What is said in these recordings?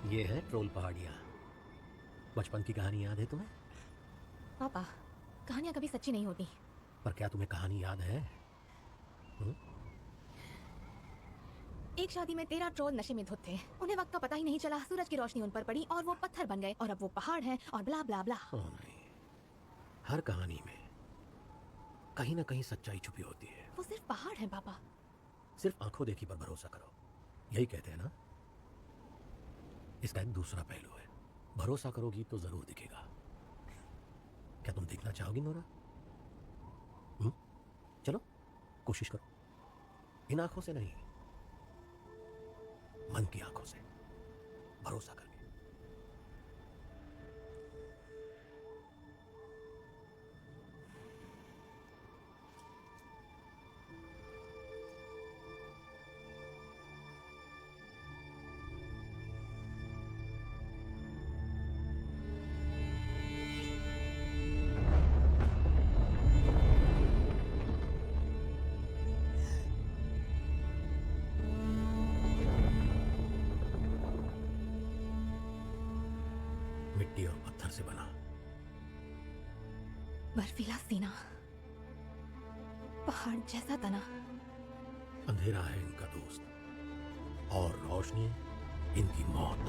ये है ट्रोल पहाड़ियाँ। बचपन की कहानी याद है तुम्हें? पापा, कहानियां कभी सच्ची नहीं होती। पर क्या तुम्हें कहानी याद है? एक शादी में 13 ट्रोल नशे में धुत थे। उन्हें वक्त का पता ही नहीं चला। सूरज की रोशनी उन पर पड़ी और वो पत्थर बन गए और अब वो पहाड़ हैं और ब्ला ब्ला ब्ला। ओह नहीं, हर कहानी में कहीं ना कहीं सच्चाई छुपी होती है। वो सिर्फ पहाड़ हैं पापा। सिर्फ आंखों देखी पर भरोसा करो, यही कहते हैं ना। इसका एक दूसरा पहलू है, भरोसा करोगी तो जरूर दिखेगा। क्या तुम देखना चाहोगी नोरा? चलो कोशिश करो, इन आंखों से नहीं, मन की आंखों से भरोसा करके। मिट्टी और पत्थर से बना, बर्फीला सीना, पहाड़ जैसा तना। अंधेरा है इनका दोस्त और रोशनी इनकी मौत।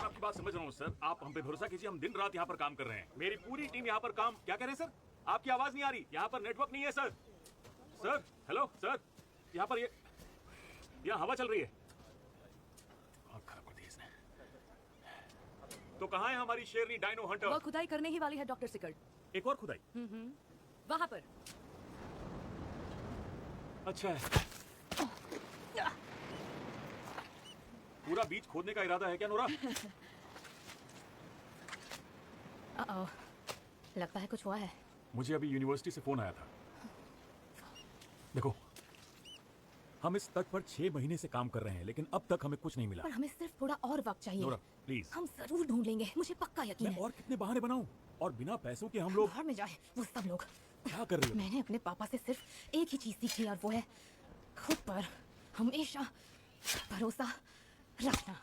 आपकी बात समझ रहा हूँ सर, आप हम पे भरोसा कीजिए, हम दिन रात यहाँ पर काम कर रहे हैं। मेरी पूरी टीम यहाँ पर काम। क्या कह रहे हैं सर? आपकी आवाज नहीं आ रही, यहाँ पर नेटवर्क नहीं है सर। सर हेलो सर, यहाँ पर ये यहाँ हवा चल रही है। आग खराब कर दी इसने। तो कहाँ है हमारी शेरनी डायनो हंटर? वो खुदाई करने ही वाली है डॉक्टर सिकर्ड। एक और खुदाई? वहाँ पर। अच्छा है। पूरा बीच खोदने का इरादा है क्या नोरा? लगता है कुछ हुआ है। मुझे अभी यूनिवर्सिटी से फोन आया था। देखो, हम इस तट पर 6 महीने से काम कर रहे हैं, लेकिन अब तक हमें कुछ नहीं मिला। पर हमें सिर्फ थोड़ा और वक्त चाहिए। Nora please. हम जरूर ढूंढ लेंगे, मुझे पक्का यकीन मैं है। और कितने बहाने बनाऊं? और बिना पैसों के हम लोग बाहर में जाए वो सब लोग। क्या कर रहे हो? मैंने अपने पापा से सिर्फ एक ही चीज सीखी और वो है खुद पर हमेशा भरोसा रखना।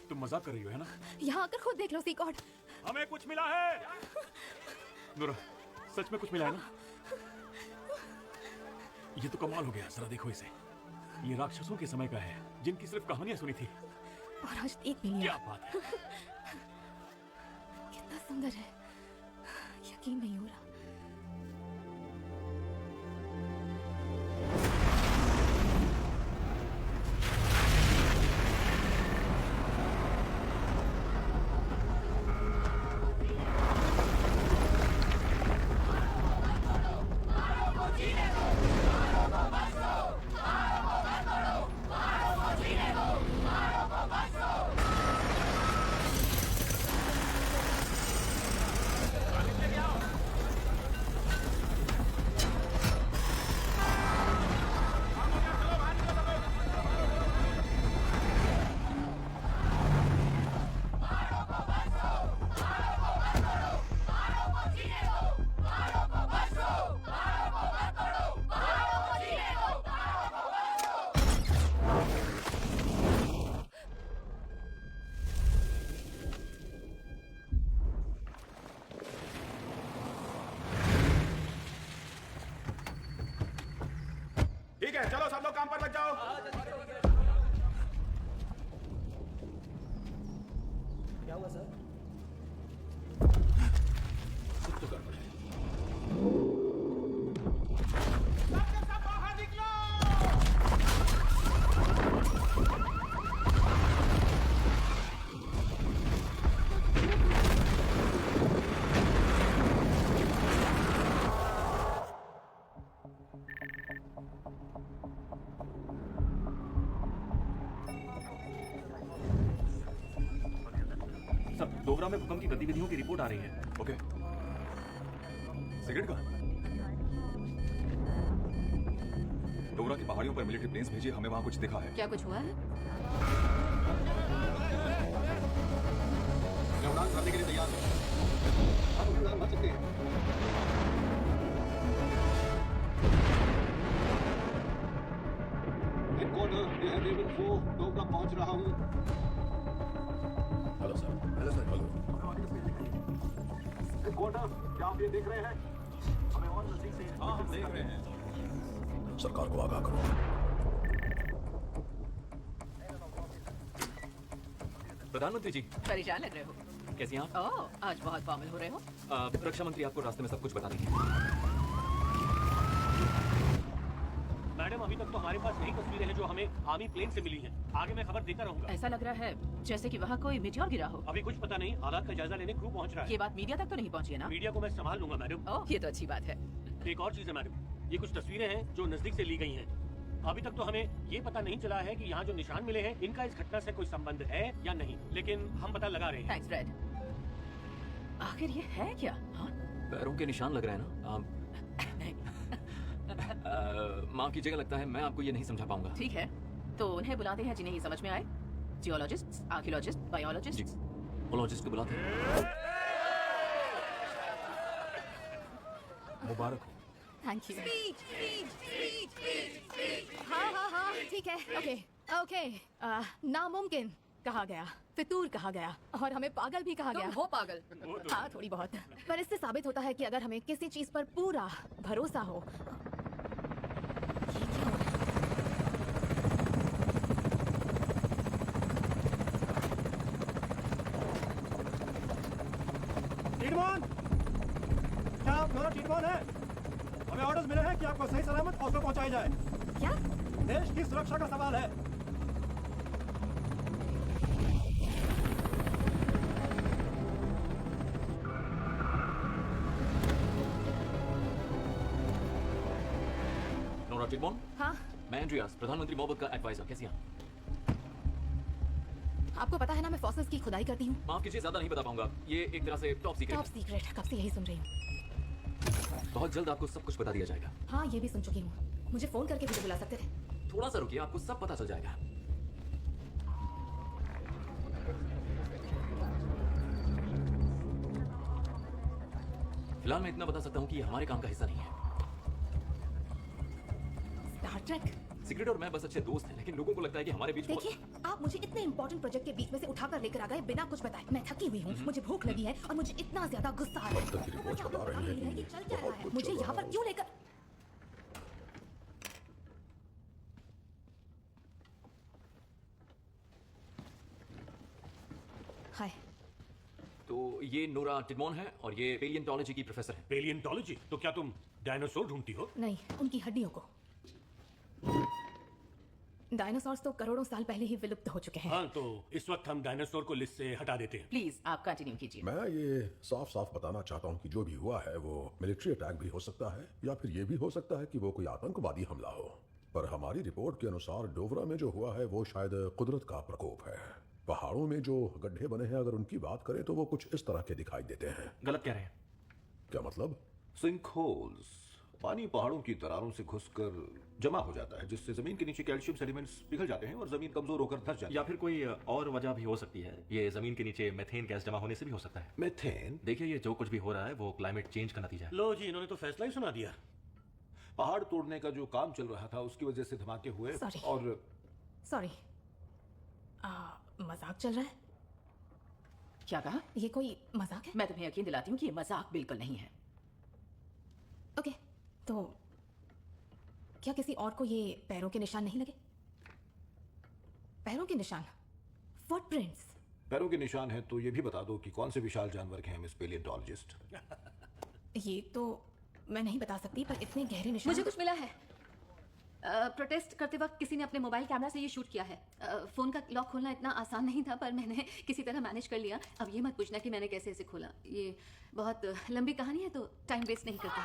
तुम मजाक कर रही हो है ना? यहाँ आकर खुद देख लो सीकॉर्ड। हमें कुछ मिला है। नोरा, सच में कुछ मिला है ना? ये तो कमाल हो गया, जरा देखो इसे। ये राक्षसों के समय का है, जिनकी सिर्फ कहानियां सुनी थी। और आज एक मिलियन। क्या बात है। कितना सुंदर है, यकीन नहीं हो रहा। ठीक है, चलो सब लोग काम पर लग जाओ। क्या हुआ सर? कुछ तो गड़बड़ है। सब बाहर निकलो। सर डोगरा में भूकंप की गतिविधियों की रिपोर्ट आ रही है। ओके, सिगरेट कहाँ? डोगरा की पहाड़ियों पर मिलिट्री प्लेन्स भेजिए, हमें वहाँ कुछ दिखा है। क्या कुछ हुआ है? मैं उड़ान भरने के लिए तैयार हूँ। आप उड़ान भर सकते हैं। हेडक्वार्टर, मैं हेवन 4 डोगरा पहुंच रहा हूँ। Hello sir. Hello sir. Hello. Headquarter, क्या आप ये देख रहे हैं? हमें और नजदीक से हाँ, हम देख रहे हैं। सरकार को आगाह करो। प्रधानमंत्री जी, परेशान लग रहे हो? कैसी हैं आप? ओह, आज बहुत फॉर्मल हो रहे हो। रक्षा मंत्री आपको रास्ते में सब कुछ बता देंगे। मैडम अभी तक तो हमारे पास यही तस्वीरें हैं जो हमें आर्मी प्लेन से मिली हैं। आगे मैं खबर देता रहूंगा। ऐसा लग रहा है जैसे कि वहाँ कोई मिट्योर गिरा हो। अभी कुछ पता नहीं, हालात का जायजा लेने क्रू पहुंच रहा है। ये बात मीडिया तक तो नहीं पहुँची है ना? मीडिया को मैं संभाल लूंगा मैडम। ओह, ये तो अच्छी बात है। एक और चीज है मैडम, ये कुछ तस्वीरें हैं जो नजदीक से ली गई हैं। अभी तक तो हमें ये पता नहीं चला है कि यहाँ जो निशान मिले हैं इनका इस घटना से कोई संबंध है या नहीं, लेकिन हम पता लगा रहे हैं। Thanks Fred. आखिर ये है क्या? हाँ? पैरों के निशान लग रहे हैं ना? माफ कीजिएगा, लगता है मैं आपको ये नहीं समझा पाऊंगा। ठीक है, तो उन्हें बुलाते हैं जिन्हें ये समझ में आए। Geologist, archaeologist, biologist. ओलॉजिस्ट को बुलाते हैं। मुबारक हो। Thank you. हाँ हाँ हाँ, ठीक है। Okay okay. नामुमकिन कहा गया, फितूर कहा गया, और हमें पागल भी कहा गया। तुम हो पागल। हाँ, थोड़ी बहुत। पर इससे साबित होता है कि अगर हमें किसी चीज पर पूरा भरोसा हो। ये क्या हो रहा है? टीडमॉन, क्या आप डोगरा टीडमॉन है? हमें ऑर्डर्स मिले हैं कि आपको सही सलामत ऑस्लो पहुंचाया जाए। क्या? देश की सुरक्षा का सवाल है। नोरा टिडमॉन, हाँ, मैं एंड्रियास, प्रधानमंत्री मोहब्बत का एडवाइजर। कैसी हैं? आपको पता है ना मैं फॉसिल्स की खुदाई करती हूँ। माफ कीजिए, ज्यादा नहीं बता पाऊंगा। ये एक तरह से टॉप सीक्रेट टॉप सीक्रेट, कब से यही सुन रही हूँ। है। बहुत जल्द आपको सब कुछ बता दिया जाएगा। हाँ, ये भी सुन चुकी हूँ। मुझे फोन करके भी तो बुला सकते थे। थोड़ा सा रुकिए, आपको सब पता चल जाएगा। फिलहाल मैं इतना बता सकता हूँ कि ये हमारे काम का हिस्सा नहीं है। Star Trek. सीक्रेट और मैं बस अच्छे दोस्त हैं, लेकिन लोगों को लगता है कि हमारे बीच बहुत- देखिए, आप मुझे इतने इंपॉर्टेंट प्रोजेक्ट के बीच में से उठाकर लेकर आ गए बिना कुछ बताए। मैं थकी हुई हूँ, मुझे भूख लगी है और मुझे इतना ज्यादा गुस्सा आ रहा है। तक की रिपोर्ट्स बता रही हैं कि चल क्या रहा बहुत है, कुछ मुझे चल यहाँ रहा पर है। क्यों लेकर। हाय। तो ये नोरा टिडमॉन है और ये पेलियंटोलॉजी की प्रोफेसर है। पेलियंटोलॉजी? तो क्या तुम डायनासोर ढूंढती हो? नहीं, उनकी हड्डियों को। डायनासोर्स तो करोड़ों साल पहले ही विलुप्त हो चुके हैं। हाँ, तो इस वक्त हम डायनासोर को लिस्ट से हटा देते हैं। प्लीज आप कंटिन्यू कीजिए। मैं ये साफ साफ बताना चाहता हूँ कि जो भी हुआ है वो मिलिट्री अटैक भी हो सकता है, या फिर ये भी हो सकता है कि वो कोई आतंकवादी हमला हो। पर हमारी रिपोर्ट के अनुसार डोगरा में जो हुआ है वो शायद कुदरत का प्रकोप है। पहाड़ों में जो गड्ढे बने हैं, अगर उनकी बात करें तो वो कुछ इस तरह के दिखाई देते हैं। गलत कह रहे हैं। क्या मतलब? सिंक होल्स, पानी पहाड़ों की दरारों से घुसकर जमा हो जाता है, जिससे जमीन के नीचे कैल्शियम सेडिमेंट्स पिघल जाते हैं और जमीन कमजोर होकर धंस जाती है। या फिर कोई और वजह भी हो सकती है। ये जमीन के नीचे मेथेन गैस जमा होने से भी हो सकता है। मेथेन? देखिए, ये जो कुछ भी हो रहा है वो क्लाइमेट चेंज का नतीजा है। लो जी, इन्होंने तो फैसला ही सुना दिया। पहाड़ तोड़ने का जो काम चल रहा था उसकी वजह से धमाके हुए। Sorry. और सॉरी। मजाक चल रहा है? क्या कहा? ये कोई मजाक है? मैं तुम्हें यकीन दिलाती हूँ कि ये मजाक बिल्कुल नहीं है। ओके, तो क्या किसी और को ये पैरों के निशान नहीं लगे? पैरों के निशान, फुटप्रिंट्स। पैरों के निशान है तो ये भी बता दो कि कौन से विशाल जानवर के हैं मिस पेलियंटोलॉजिस्ट। ये तो मैं नहीं बता सकती, पर इतने गहरे निशान। मुझे कुछ मिला है। प्रोटेस्ट करते वक्त किसी ने अपने मोबाइल कैमरा से ये शूट किया है। फोन का लॉक खोलना इतना आसान नहीं था, पर मैंने किसी तरह मैनेज कर लिया। अब ये मत पूछना कि मैंने कैसे इसे खोला। ये बहुत लंबी कहानी है, तो टाइम वेस्ट नहीं करता।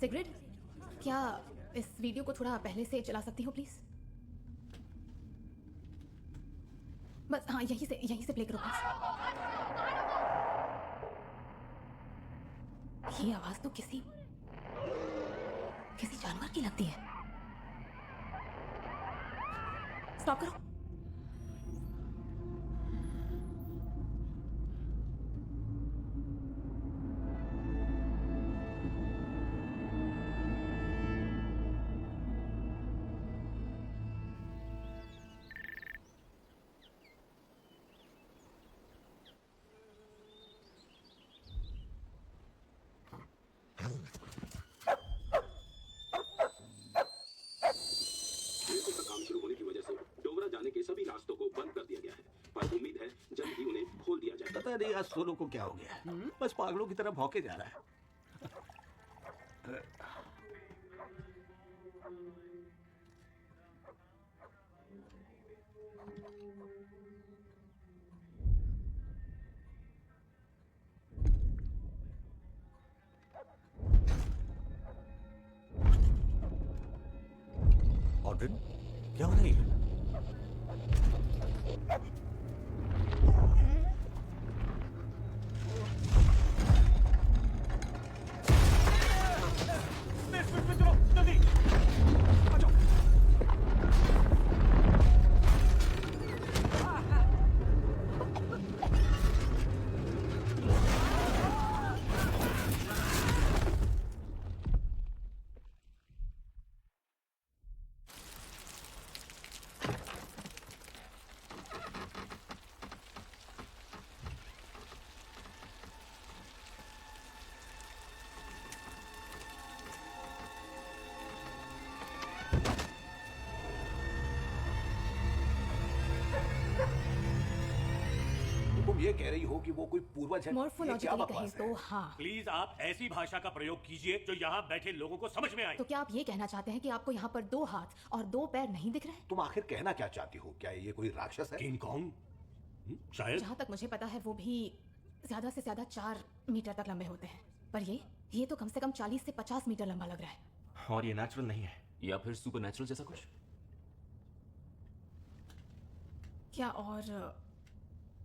सिगरेट, क्या इस वीडियो को थोड़ा पहले से चला सकती हो प्लीज? बस हाँ, यहीं से प्ले करो प्लीज। ये आवाज तो किसी जानवर की लगती है। स्टॉप करो। पता नहीं आज सोलो को क्या हो गया, बस पागलों की तरह भौंके जा रहा है। ऑड्रिन, क्या हो रही है? तुम ये कह रही हो कि वो कोई पूर्वज है? ये क्या मॉर्फोलॉजिकली कहें बकवास तो है? हाँ। प्लीज आप ऐसी भाषा का प्रयोग कीजिए जो यहाँ बैठे लोगों को समझ में आए। तो क्या आप ये कहना चाहते हैं कि आपको यहाँ पर 2 हाथ और 2 पैर नहीं दिख रहे? तुम आखिर कहना क्या चाहती हो? क्या ये कोई राक्षस है? King Kong? शायद। जहाँ तक मुझे पता है वो भी ज्यादा से ज्यादा 4 मीटर तक लंबे होते हैं, पर ये तो कम से कम 40 से 50 मीटर लंबा लग रहा है। और ये नेचुरल नहीं है, या फिर सुपर नेचुरल जैसा कुछ। क्या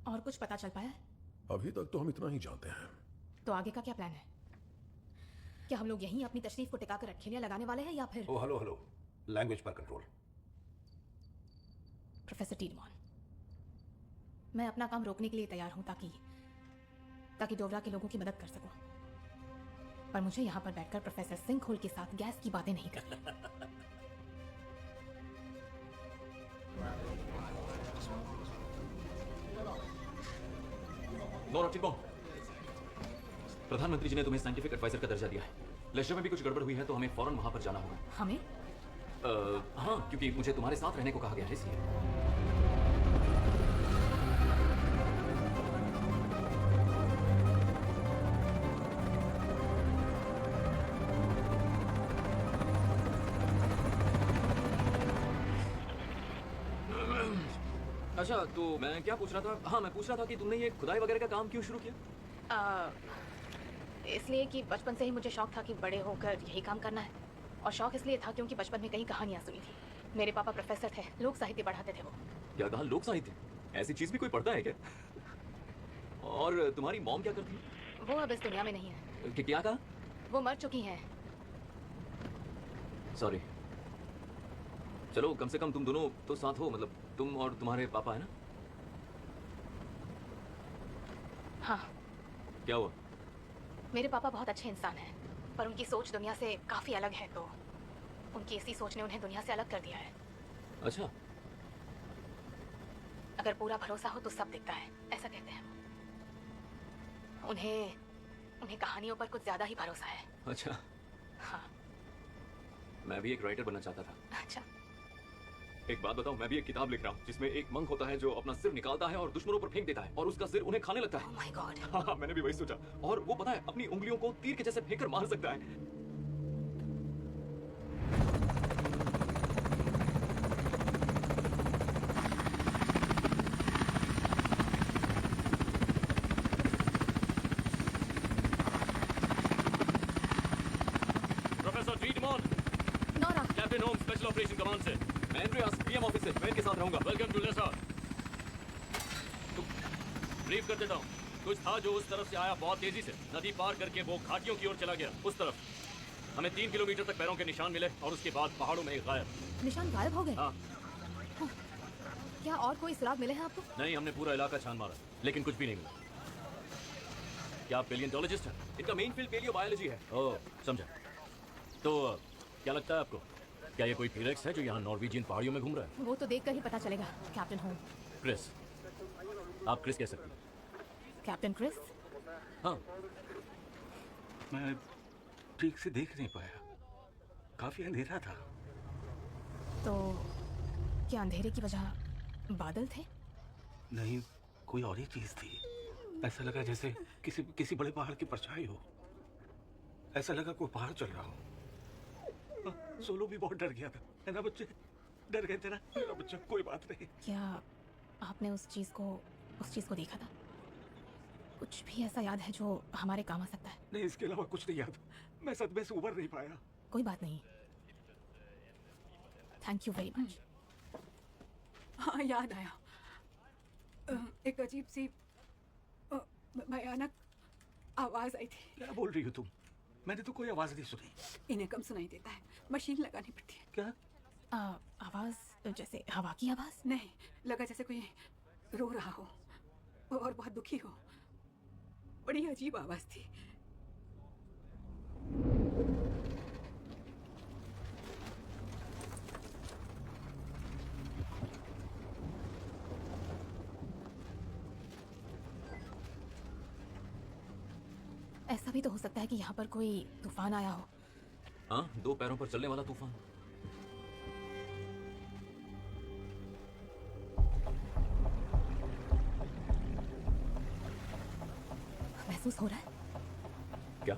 और कुछ पता चल पाया है? अभी तक तो हम इतना ही जानते हैं। तो आगे का क्या प्लान है? क्या हम लोग यहीं अपनी तशरीफ को टिका कर अटखेलियां लगाने वाले हैं या फिर? ओ हेलो, लैंग्वेज पर कंट्रोल। प्रोफेसर टीडमॉन, मैं अपना काम रोकने के लिए तैयार हूं ताकि डोवरा के लोगों की मदद कर सकूं, पर मुझे यहां पर बैठकर प्रोफेसर सिंघोल के साथ गैस की बातें नहीं करनी। नोरा टिडमॉन, प्रधानमंत्री जी ने तुम्हें साइंटिफिक एडवाइजर का दर्जा दिया है। लेजर में भी कुछ गड़बड़ हुई है तो हमें फौरन वहां पर जाना होगा। हमें? हाँ, क्योंकि मुझे तुम्हारे साथ रहने को कहा गया है इसलिए। अच्छा, तो मैं क्या पूछ रहा था? हाँ, मैं पूछ रहा था कि तुमने ये खुदाई वगैरह का काम क्यों शुरू किया? इसलिए कि बचपन से ही मुझे शौक था कि बड़े होकर यही काम करना है, और शौक इसलिए था क्योंकि बचपन में कई कहानियां सुनी थी। मेरे पापा प्रोफेसर थे, लोक साहित्य पढ़ाते थे वो। क्या कहा? लोक साहित्य? ऐसी चीज भी कोई पढ़ता है क्या? और तुम्हारी मॉम क्या करती है? वो अब इस दुनिया में नहीं है। कि क्या कहा? वो मर चुकी हैं। सॉरी। चलो, कम से कम तुम दोनों तो साथ हो, मतलब तुम और तुम्हारे पापा, है ना? हाँ। क्या हुआ? मेरे पापा बहुत अच्छे इंसान हैं, पर उनकी सोच दुनिया से काफी अलग है, तो उनकी इसी सोच ने उन्हें दुनिया से अलग कर दिया है। अच्छा। अगर पूरा भरोसा हो तो सब दिखता है, ऐसा कहते हैं वो। उन्हें कहानियों पर कुछ ज्यादा ही भरोसा है। अच्छा। हाँ। मैं भी एक राइटर बनना चाहता था। अच्छा। एक बात बताऊं, मैं भी एक किताब लिख रहा हूँ जिसमें एक मंक होता है जो अपना सिर निकालता है और दुश्मनों पर फेंक देता है और उसका सिर उन्हें खाने लगता है। Oh my God। हाँ, मैंने भी वही सोचा। और वो पता है, अपनी उंगलियों को तीर के जैसे फेंक कर मार सकता है। विमान से। मैं एंड्रियास, पीएम ऑफिस से, मैं इनके साथ रहूंगा। Welcome to लेसा। ब्रीफ कर देता हूँ। कुछ था जो उस तरफ से आया, बहुत तेजी से नदी पार करके वो घाटियों की ओर चला गया, उस तरफ। हमें 3 किलोमीटर तक पैरों के निशान मिले और उसके बाद पहाड़ों में गायब। निशान गायब हो गए? हाँ। क्या और कोई सुराग मिले हैं आपको? नहीं, हमने पूरा इलाका छान मारा, लेकिन कुछ भी नहीं मिला। क्या आप पेलियोंटोलॉजिस्ट हैं? इनका मेन फील्ड पेलियोबायोलॉजी है। ओह, समझा। तो क्या लगता है आपको, क्या ये कोई टीरेक्स है जो यहाँ नॉर्वेजियन पहाड़ियों में घूम रहा है? वो तो देखकर ही पता चलेगा, कैप्टन होम। क्रिस, आप क्रिस कह सकते हैं। Captain Chris? हाँ। मैं ठीक से देख नहीं पाया, काफी अंधेरा था। तो क्या अंधेरे की वजह बादल थे? नहीं, कोई और ही चीज थी। ऐसा लगा जैसे किसी बड़े पहाड़ की परछाई हो। ऐसा लगा कोई पहाड़ चल रहा हो। सोलो भी बहुत डर गया था, है ना बच्चे? डर गए थे ना मेरा बच्चा? कोई बात नहीं। क्या आपने उस चीज को देखा था? कुछ भी ऐसा याद है जो हमारे काम आ सकता है? नहीं, इसके अलावा कुछ नहीं याद। मैं सदमे से उबर नहीं पाया। कोई बात नहीं, थैंक यू वेरी मच। हाँ, याद आया। एक अजीब सी भयानक आवाज आई थी। क्या बोल रही हो तुम? मैंने तो कोई आवाज नहीं सुनी। इन्हें कम सुनाई देता है, मशीन लगानी पड़ती है। क्या आवाज? जैसे हवा की आवाज? नहीं, लगा जैसे कोई रो रहा हो और बहुत दुखी हो। बड़ी अजीब आवाज थी। ऐसा भी तो हो सकता है कि यहाँ पर कोई तूफान आया हो। हाँ, 2 पैरों पर चलने वाला तूफान। महसूस हो रहा है? क्या?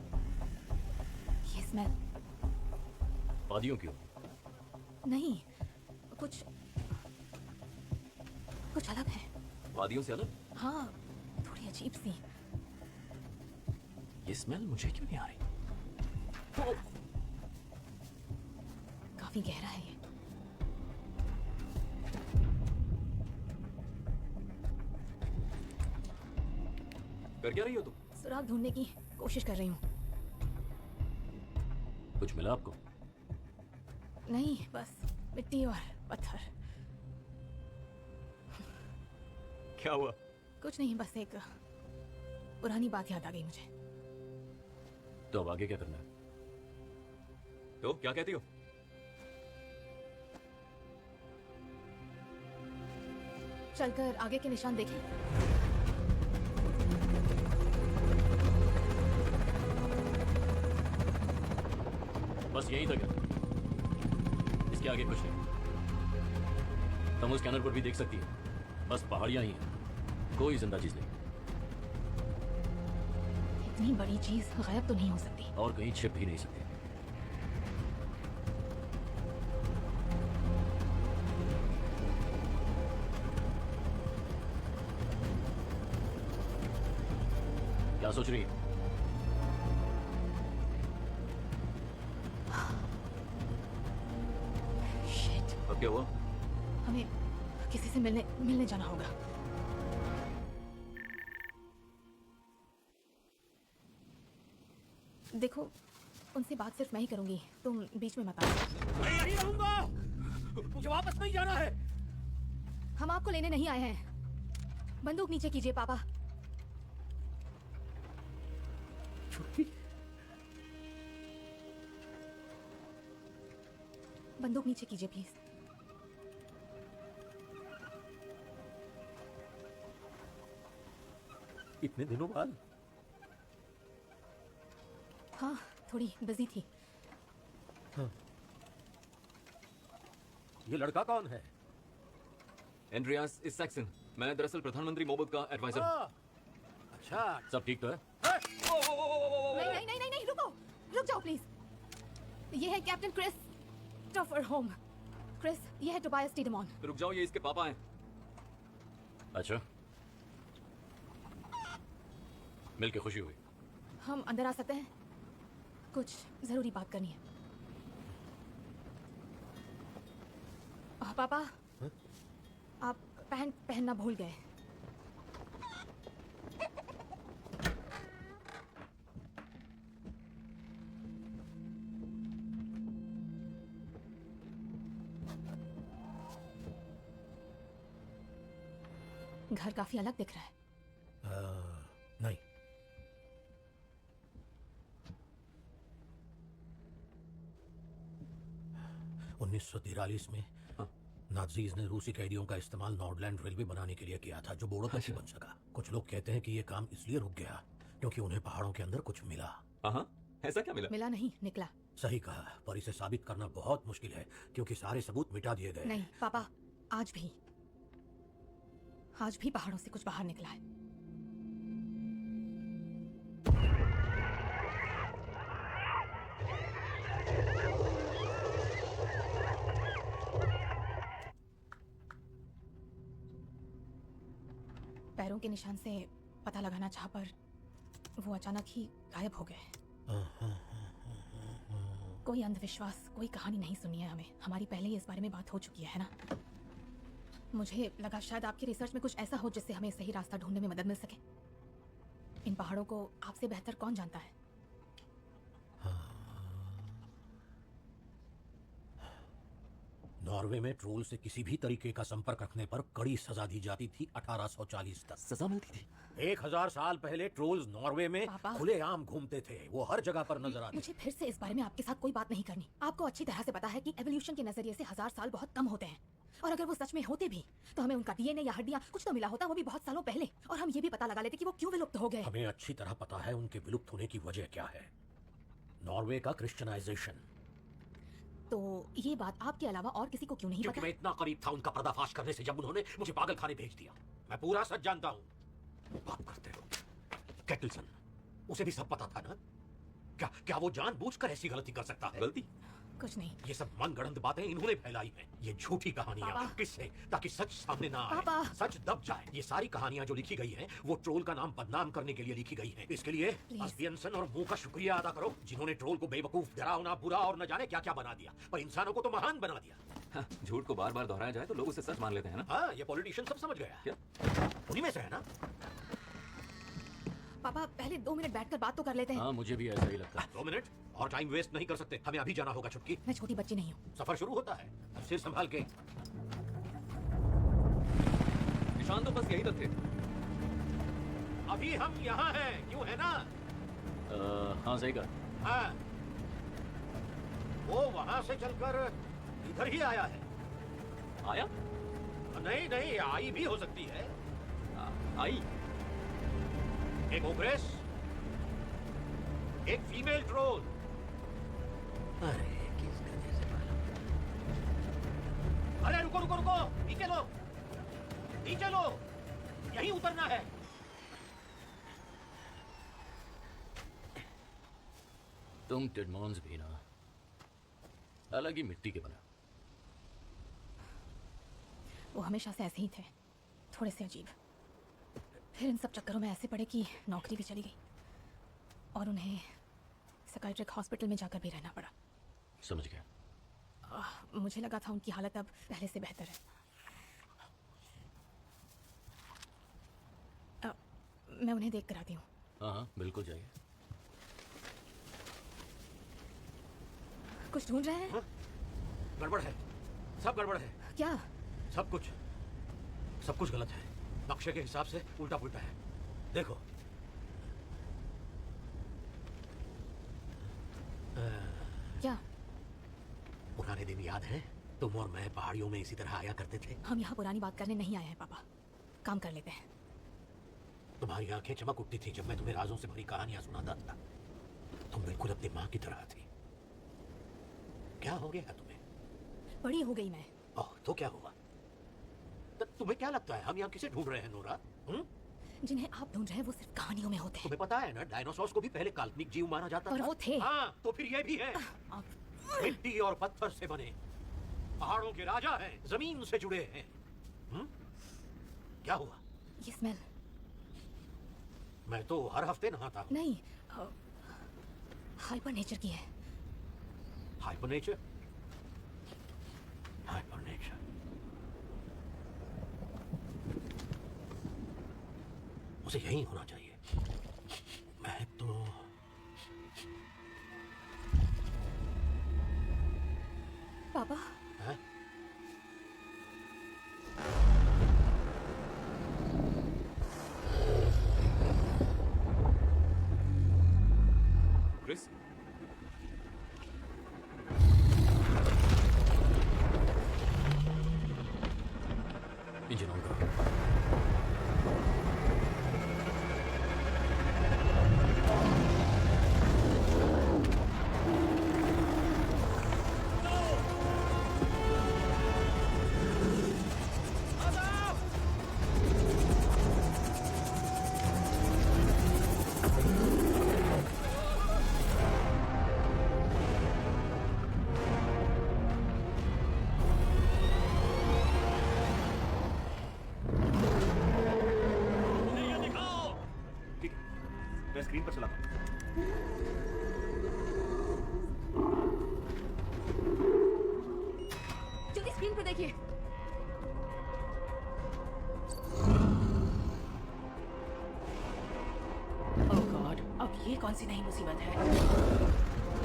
ये स्मेल। वादियों की? नहीं, कुछ अलग है। वादियों से अलग? हाँ, थोड़ी अजीब सी। ये स्मेल मुझे क्यों नहीं आ रही? काफी गहरा है ये। कर क्या रही हो तुम? सुराग ढूंढने की कोशिश कर रही हूँ। कुछ मिला आपको? नहीं, बस मिट्टी और पत्थर। क्या हुआ? कुछ नहीं, बस एक पुरानी बात याद आ गई मुझे। तो अब आगे क्या करना है? तो क्या कहती हो? चलकर आगे के निशान देखें। बस यही था क्या? इसके आगे कुछ नहीं। तुम उस स्कैनर पर भी देख सकती है, बस पहाड़ियां ही हैं, कोई जिंदा चीज नहीं। इतनी बड़ी चीज गायब तो नहीं हो सकती। और कहीं छिप भी नहीं सकती। क्या सोच रही है? शिट। अब क्या हुआ? हमें किसी से मिलने जाना होगा। देखो, उनसे बात सिर्फ मैं ही करूंगी, तुम बीच में मत आओ। मैं यहीं रहूंगा, मुझे वापस नहीं जाना है। हम आपको लेने नहीं आए हैं। बंदूक नीचे कीजिए पापा। बंदूक नीचे कीजिए प्लीज। इतने दिनों बाद? हाँ, थोड़ी बिजी थी। हाँ। ये लड़का कौन है? एंड्रियास इस सेक्शन। मैं दरअसल प्रधानमंत्री मोबक का एडवाइजर हूँ। अच्छा, सब ठीक तो है? नहीं नहीं नहीं नहीं, रुक जाओ प्लीज। ये है captain Christopher home. Chris, ये है टोबायस टीडेमॉन। रुक जाओ, ये इसके पापा हैं। अच्छा, मिलके खुशी हुई। हम अंदर आ सकते हैं? कुछ जरूरी बात करनी है। पापा आप पैंट पहनना भूल गए। घर काफी अलग दिख रहा है। नहीं, (1943) में नाज़ीज़ ने रूसी कैदियों का इस्तेमाल नॉर्डलैंड रेलवे बनाने के लिए किया था, जो बोड़ो तक ही बन सका। कुछ लोग कहते हैं कि ये काम इसलिए रुक गया क्योंकि उन्हें पहाड़ों के अंदर कुछ मिला। ऐसा क्या मिला? मिला नहीं, निकला। सही कहा, पर इसे साबित करना बहुत मुश्किल है क्योंकि सारे सबूत मिटा दिए गए। नहीं पापा, आज भी पहाड़ों से कुछ बाहर निकला है। पैरों के निशान से पता लगाना चाहा पर वो अचानक ही गायब हो गए। कोई अंधविश्वास, कोई कहानी नहीं सुनी है हमें। हमारी पहले ही इस बारे में बात हो चुकी है ना। मुझे लगा शायद आपकी रिसर्च में कुछ ऐसा हो जिससे हमें सही रास्ता ढूंढने में मदद मिल सके। इन पहाड़ों को आपसे बेहतर कौन जानता है? नॉर्वे में ट्रोल से किसी भी तरीके का संपर्क रखने पर कड़ी सजा दी जाती थी। 1840 तक सजा मिलती थी। 1000 साल पहले ट्रोल्स नॉर्वे में खुलेआम घूमते थे। वो हर जगह पर नजर आते। मुझे फिर से इस बारे में आपके साथ कोई बात नहीं करनी। आपको अच्छी तरह से पता है कि एवोल्यूशन के नजरिए से 1000 साल बहुत कम होते हैं, और अगर वो सच में होते भी तो हमें उनका डीएनए या हड्डियां कुछ तो मिला होता, वो भी बहुत सालों पहले, और हम ये भी पता लगा लेते कि वो क्यों विलुप्त हो गए। हमें अच्छी तरह पता है उनके विलुप्त होने की वजह क्या है। नॉर्वे का क्रिश्चियनाइजेशन। तो ये बात आपके अलावा और किसी को क्यों नहीं क्योंकि पता? मैं इतना करीब था उनका पर्दाफाश करने से जब उन्होंने मुझे पागल खाने भेज दिया। मैं पूरा सच जानता हूँ। बात करते हो कैटलसन, उसे भी सब पता था ना। क्या वो जानबूझकर ऐसी गलती कर सकता है? गलती? कुछ नहीं। ये सब मनगढ़ंत बातें इन्होंने फैलाई हैं। ये झूठी कहानियां। किससे? ताकि सच सामने ना आए, सच दब जाए। ये सारी कहानियां जो लिखी गई हैं, वो ट्रोल का नाम बदनाम करने के लिए लिखी गई हैं। इसके लिए अस्बियंसन और मुंह का शुक्रिया अदा करो, जिन्होंने ट्रोल को बेवकूफ, डरावना, बुरा और न जाने क्या क्या बना दिया, पर इंसानों को तो महान बना दिया। झूठ को बार बार दोहराया जाए तो लोग उसे सच मान लेते हैं ना। हाँ, ये पॉलिटिशियन सब समझ गया। क्या? उन्हीं में से है ना। पापा पहले 2 मिनट बैठकर बात तो कर लेते हैं। हाँ, मुझे भी ऐसा ही लगता है। 2 मिनट और टाइम वेस्ट नहीं कर सकते। हमें अभी जाना होगा। छुटकी, मैं छोटी बच्ची नहीं हूँ। सफर शुरू होता है, अब सिर संभाल के। निशान तो बस यही तक थे। अभी हम यहाँ हैं, क्यों है ना? हाँ, सही कहा। हाँ, वो वहाँ से चलकर इधर ही आया है। आया? नहीं, आई भी हो सकती है। आई? एक ओग्रेस, एक फीमेल ट्रोल। अरे किस गधे से मालूम? अरे रुको, नीचे लो, यहीं उतरना है। तुम टिडमॉन्स भी ना अलग ही मिट्टी के बना। वो हमेशा से ऐसे ही थे, थोड़े से अजीब। फिर इन सब चक्करों में ऐसे पड़े कि नौकरी भी चली गई और उन्हें साइकियाट्रिक हॉस्पिटल में जाकर भी रहना पड़ा। समझ गया। मुझे लगा था उनकी हालत अब पहले से बेहतर है। मैं उन्हें देख कर आती हूँ। हाँ, बिल्कुल जाइए। कुछ ढूंढ रहे हैं? गड़बड़ है, सब गड़बड़ है। क्या? सब कुछ गलत है। नक्शे के हिसाब से उल्टा पुल्टा है। देखो, क्या? पुराने दिन याद है? तुम और मैं पहाड़ियों में इसी तरह आया करते थे। हम यहाँ पुरानी बात करने नहीं आए हैं पापा, काम कर लेते हैं। तुम्हारी आंखें चमक उठती थी जब मैं तुम्हें राजों से भरी कहानियां सुनाता था। तुम बिल्कुल अपनी माँ की तरह थी। क्या हो गया तुम्हें? बड़ी हो गई मैं। ओह, तो क्या हुआ? तुम्हें क्या लगता है हम यहाँ किसे ढूंढ रहे हैं नोरा? जिन्हें आप ढूंढ रहे हैं वो सिर्फ कहानियों में होते हैं। तुम्हें पता है ना, डायनासोर्स को भी पहले काल्पनिक जीव माना जाता था। वो थे। हाँ, तो फिर ये भी है। मिट्टी और पत्थर से बने, पहाड़ों के राजा हैं, जमीन से जुड़े हैं। क्या हुआ? ये स्मेल। मैं तो हर हफ्ते नहाता हूँ। नहीं, हाइपर नेचर की है। Hyper nature? Hyper nature. उसे यहीं होना चाहिए। मैं तो पापा है? क्रिस, इंजन ऑन करो। ठीक है, मैं स्क्रीन पर चलाता हूँ। जल्दी स्क्रीन पर देखिए। ओह गॉड, अब ये कौन सी नई मुसीबत है?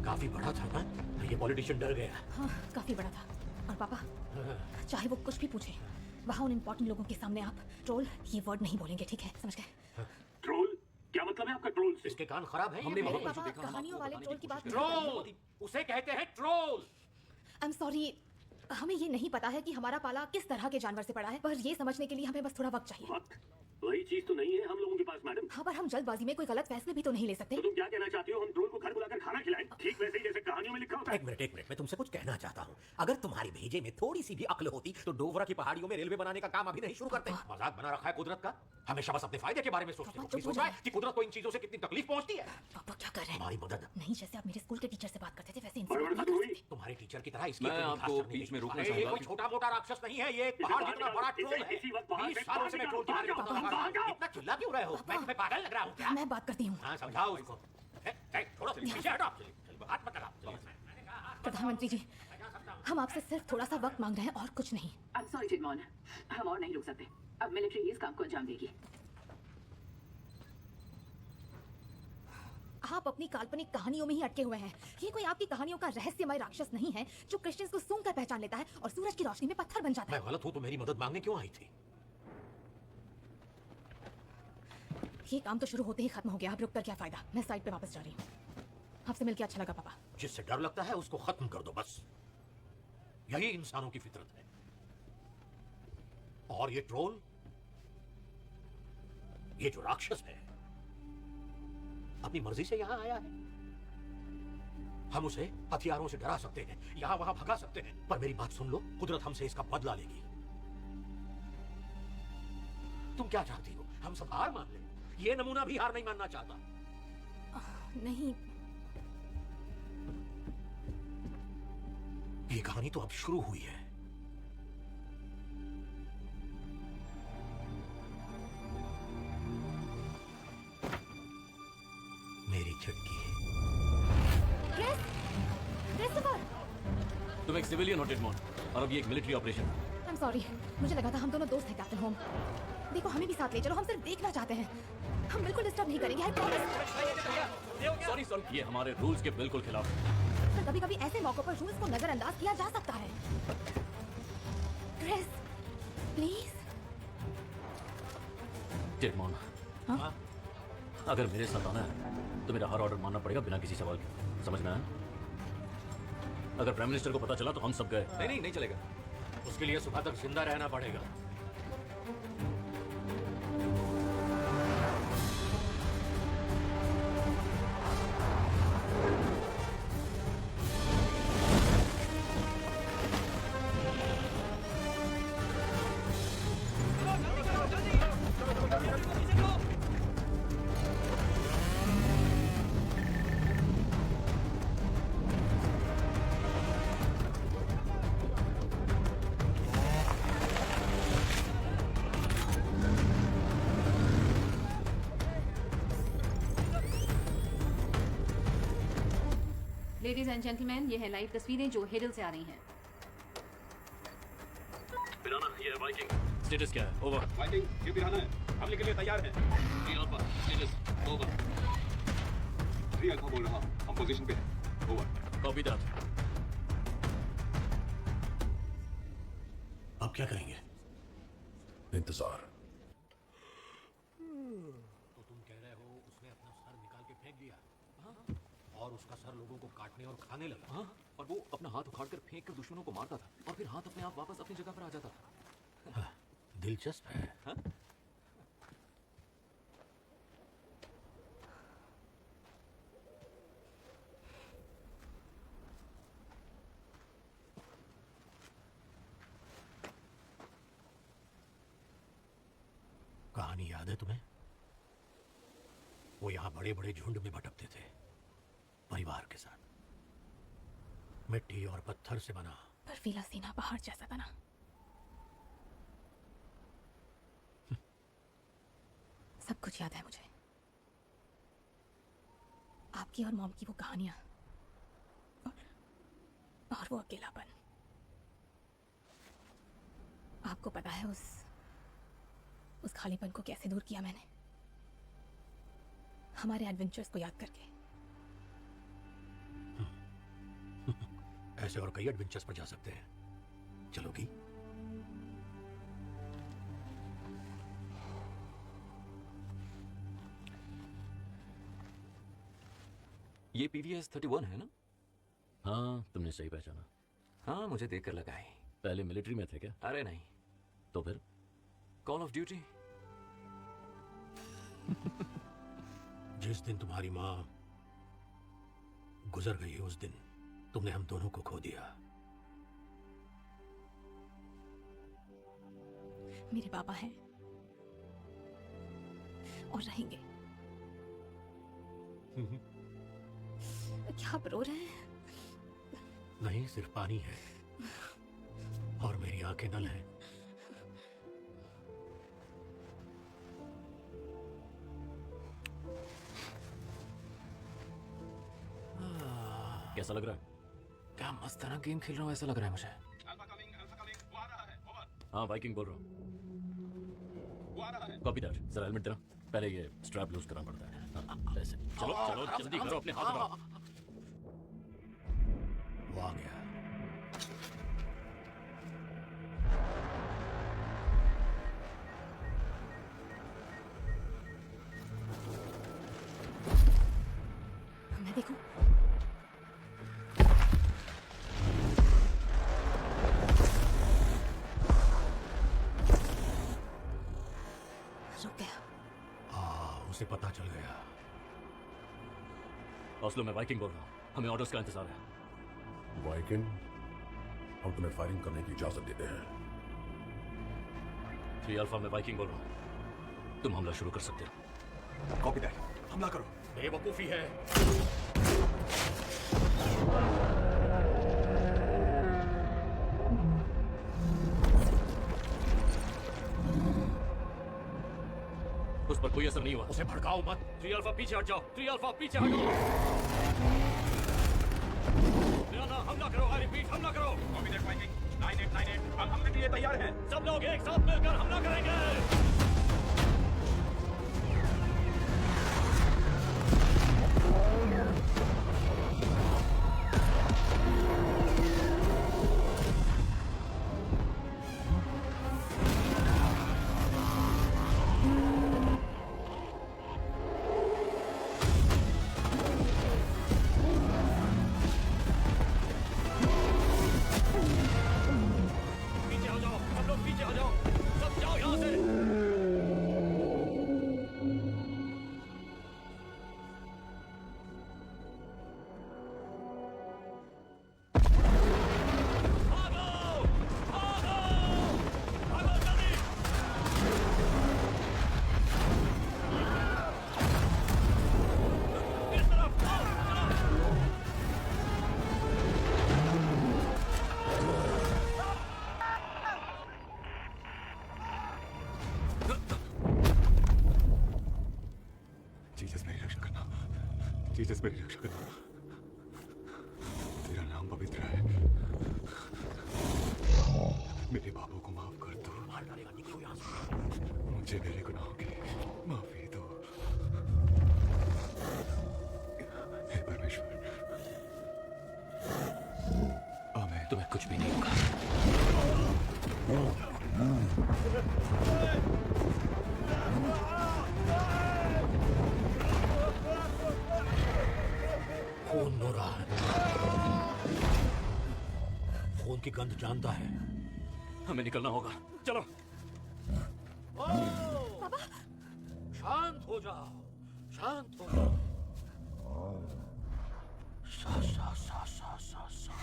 काफी बड़ा था ना, ये पॉलिटिशियन डर गया। हाँ, काफी बड़ा था। और पापा, चाहे वो कुछ भी पूछे, वहाँ उन इम्पोर्टेंट लोगों के सामने आप ट्रोल ये वर्ड नहीं बोलेंगे, ठीक है? समझ गए? ट्रोल? क्या मतलब है आपका ट्रोल से? इसके कान खराब हैं? हमने मेरे वहाँ पर जो पापा देखा, हम कहानियों आपको वाले बताने ट्रोल की की बात कोशिश नहीं कर रहे ट्रोल, उसे कहते हैं ट्रोल। आई एम सॉरी, हमें ये नहीं पता है कि हमारा पाला किस तरह के जानवर से पड़ा है, पर ये समझने के लिए हमें बस थोड़ा वक्त चाहिए। वही चीज तो नहीं है हम लोगों के पास, मैडम। हाँ, पर हम जल्दबाजी में कोई गलत फैसले भी तो नहीं ले सकते। तो तुम क्या कहना चाहती हो? हम ट्रोल को घर बुलाकर खाना खिलाएं, ठीक वैसे ही जैसे कहानियों में लिखा होता है। एक मिनट, मैं तुमसे कुछ कहना चाहता हूँ। अगर तुम्हारे भेजे में थोड़ी सी भी अक्ल होती तो डोवरा की पहाड़ियों में रेलवे बनाने का काम अभी नहीं शुरू करते। मजाक बना रखा है कुदरत का। हमेशा बस अपने फायदे के बारे में सोचते हो। सोचा है कि कुदरत को इन चीजों से कितनी तकलीफ पहुंचती है? पापा क्या कर रहे हैं? हमारी मदद। नहीं, जैसे आप मेरे स्कूल के टीचर से बात करते थे वैसे इनसे बड़े बात नहीं कर सकते। तुम्हारे टीचर की तरह इसकी मैं कोई आपको खास बीच में रोकना नहीं। ये चाहूंगा कोई कि- छोटा मोटा राक्षस नहीं है, ये पहाड़ जितना बड़ा ट्रोल है। 20 सालों से मैं ट्रोल के बारे में बता रहा हूं। इतना चिल्ला क्यों रहे हो? मैं पागल लग रहा हूं क्या? मैं बात करती हूँ। हाँ, समझाओ उसको। छोड़ो, पीछे हटो। हाथ मत लगाओ। प्रधानमंत्री जी, हम आपसे सिर्फ थोड़ा सा वक्त मांग रहे हैं और कुछ नहीं। आई एम सॉरी चिटमोहन, हम और नहीं रुक सकते। अब मिलिट्री इस काम को अंजाम देगी। आप अपनी काल्पनिक कहानियों में ही अटके हुए हैं। ये कोई आपकी कहानियों का रहस्यमय राक्षस नहीं है जो क्रिश्चियंस को सूंघकर पहचान लेता है और सूरज की रोशनी में पत्थर बन जाता है। मैं गलत हूं तो मेरी मदद मांगने क्यों आई थी? ये काम तो शुरू होते ही खत्म हो गया, अब रुक कर क्या फायदा? मैं साइड पे वापस जा रही हूँ। आपसे मिलकर अच्छा लगा पापा। जिससे डर लगता है उसको खत्म कर दो बस। यही इंसानों की फितरत है। और ये ट्रोल, ये जो राक्षस है, अपनी मर्जी से यहां आया है। हम उसे हथियारों से डरा सकते हैं, यहां वहां भगा सकते हैं, पर मेरी बात सुन लो, कुदरत हमसे इसका बदला लेगी। तुम क्या चाहती हो? हम सब हार मान लें? ये नमूना भी हार नहीं मानना चाहता। नहीं, ये कहानी तो अब शुरू हुई है। मेरी चुटकी। तुम एक सिविलियन हो टिटमोन, और अब ये एक मिलिट्री ऑपरेशन है। आई एम सॉरी, मुझे लगा था हम दोनों दोस्त हैं कैप्टन होम। देखो, हमें भी साथ ले चलो, हम सिर्फ देखना चाहते हैं। हम बिल्कुल डिस्टर्ब नहीं करेंगे, आई प्रॉमिस। सॉरी, ये हमारे रूल्स के बिल्कुल खिलाफ है। पर कभी-कभी ऐसे मौकों पर रूल्स को नजरअंदाज किया जा सकता है। Chris, please. टिटमोन, हाँ? अगर मेरे साथ आना है तो मेरा हर ऑर्डर मानना पड़ेगा बिना किसी सवाल के। समझ में आया? अगर प्राइम मिनिस्टर को पता चला तो हम सब गए। नहीं चलेगा। उसके लिए सुबह तक जिंदा रहना पड़ेगा। लेडीज एंड जेंटलमैन, ये है लाइव तस्वीरें जो हेडल से आ रही हैं। पिराना, ये है वाइकिंग। स्टेटस क्या है? ओवर। वाइकिंग, ये पिराना है, हमले के लिए तैयार है। 3 अल्फा, स्टेटस ओवर। 3 अल्फा बोल रहा हूँ, हम पोजीशन पे हैं। ओवर। Copy that. अब क्या करेंगे? इंतजार। तो तुम कह रहे हो उसने अपना सर निकाल के फेंक दिया? हाँ? और उसका सर लोगों को काटने और खाने लगा? हाँ, और वो अपना हाथ उखाड़ कर फेंक कर दुश्मनों को मारता था और फिर हाथ अपने आप वापस अपनी जगह पर आ जाता था। हाँ, दिलचस्प है। हाँ? कहानी याद है तुम्हें? वो यहाँ बड़े बड़े झुंड में भटकते थे, परिवार के साथ। मिट्टी और पत्थर से बना बर्फीला सीना पहाड़ जैसा था ना। सब कुछ याद है मुझे, आपकी और मॉम की वो कहानियां और वो अकेलापन। आपको पता है उस खालीपन को कैसे दूर किया मैंने? हमारे एडवेंचर्स को याद करके। ऐसे और कई एडवेंचर्स पर जा सकते हैं। चलोगी? ये PVS 31 है ना? हाँ, तुमने सही पहचाना। हाँ, मुझे देखकर लगा है। पहले मिलिट्री में थे क्या? अरे नहीं, तो फिर? Call of duty. जिस दिन तुम्हारी माँ गुजर गई उस दिन तुमने हम दोनों को खो दिया। मेरे पापा हैं और रहेंगे। क्या आप रो रहे हैं? नहीं, सिर्फ पानी है और मेरी आंखें नल हैं। कैसा लग रहा है? क्या मस्त तरह गेम खेल रहा हूँ ऐसा लग रहा है मुझे। हाँ, वाइकिंग बोल रहा हूँ। Copy that. जरा हेलमेट देना। पहले ये स्ट्रैप लूज करना पड़ता है। हाँ, ऐसे। चलो चलो जल्दी करो, अपने हाथ बढ़ाओ। वो आ गया। मैं देखूं? रुक गया। उसे पता चल गया। ऑस्लो में वाइकिंग बोल रहा हूँ, हमें ऑर्डर्स का इंतजार है। वाइकिंग, हम तुम्हें फायरिंग करने की इजाजत देते हैं। 3 अल्फा में वाइकिंग बोल रहा हूँ, तुम हमला शुरू कर सकते हो। कॉपी दैट, हमला करो। बेवकूफी है। उस पर कोई असर नहीं हुआ। उसे भड़काओ मत। 3 अल्फा पीछे हट जाओ। 3 अल्फा पीछे हटो। पिराना, हमला करो। आई रिपीट, हमला करो। कॉपी दैट वाइकिंग 9898, हम हमले के लिए तैयार हैं। सब लोग एक साथ मिलकर हमला करेंगे। पीछे हो जाओ, सब लोग पीछे हो जाओ। सब जाओ यहाँ से। जीसस मेरी रक्षा करना। जीसस मेरी रक्षा करना। पवित्र है। मेरे बाबू को माफ कर दो। मुझे मेरे गुनाहों की माफी दो। हे परमेश्वर, आमीन। तुम्हें कुछ भी नहीं होगा। खून नोरा, खून की गंध जानता है। हमें निकलना होगा, चलो। पापा, शांत हो जाओ, शांत हो जाओ। सा सा सा सा सा सा।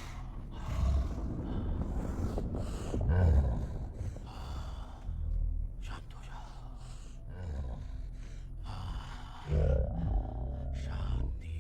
शांत हो जाओ। शांति।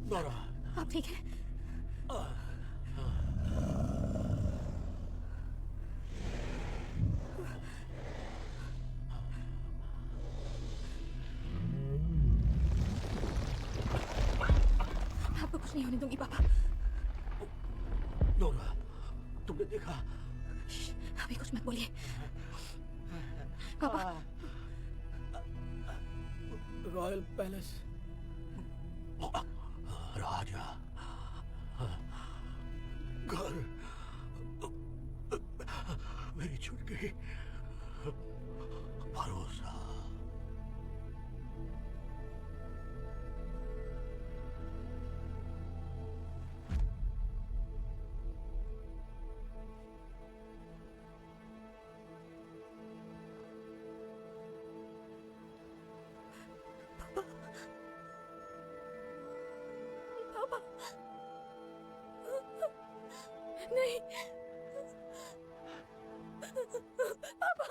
नोरा, आप ठीक है? आपको कुछ नहीं होने दूंगी पापा। नोरा, तुमने देखा? अभी कुछ मत बोलिए पापा। रॉयल पैलेस, राजा, घर, मेरी छूट गई भरोसा। नहीं पापा।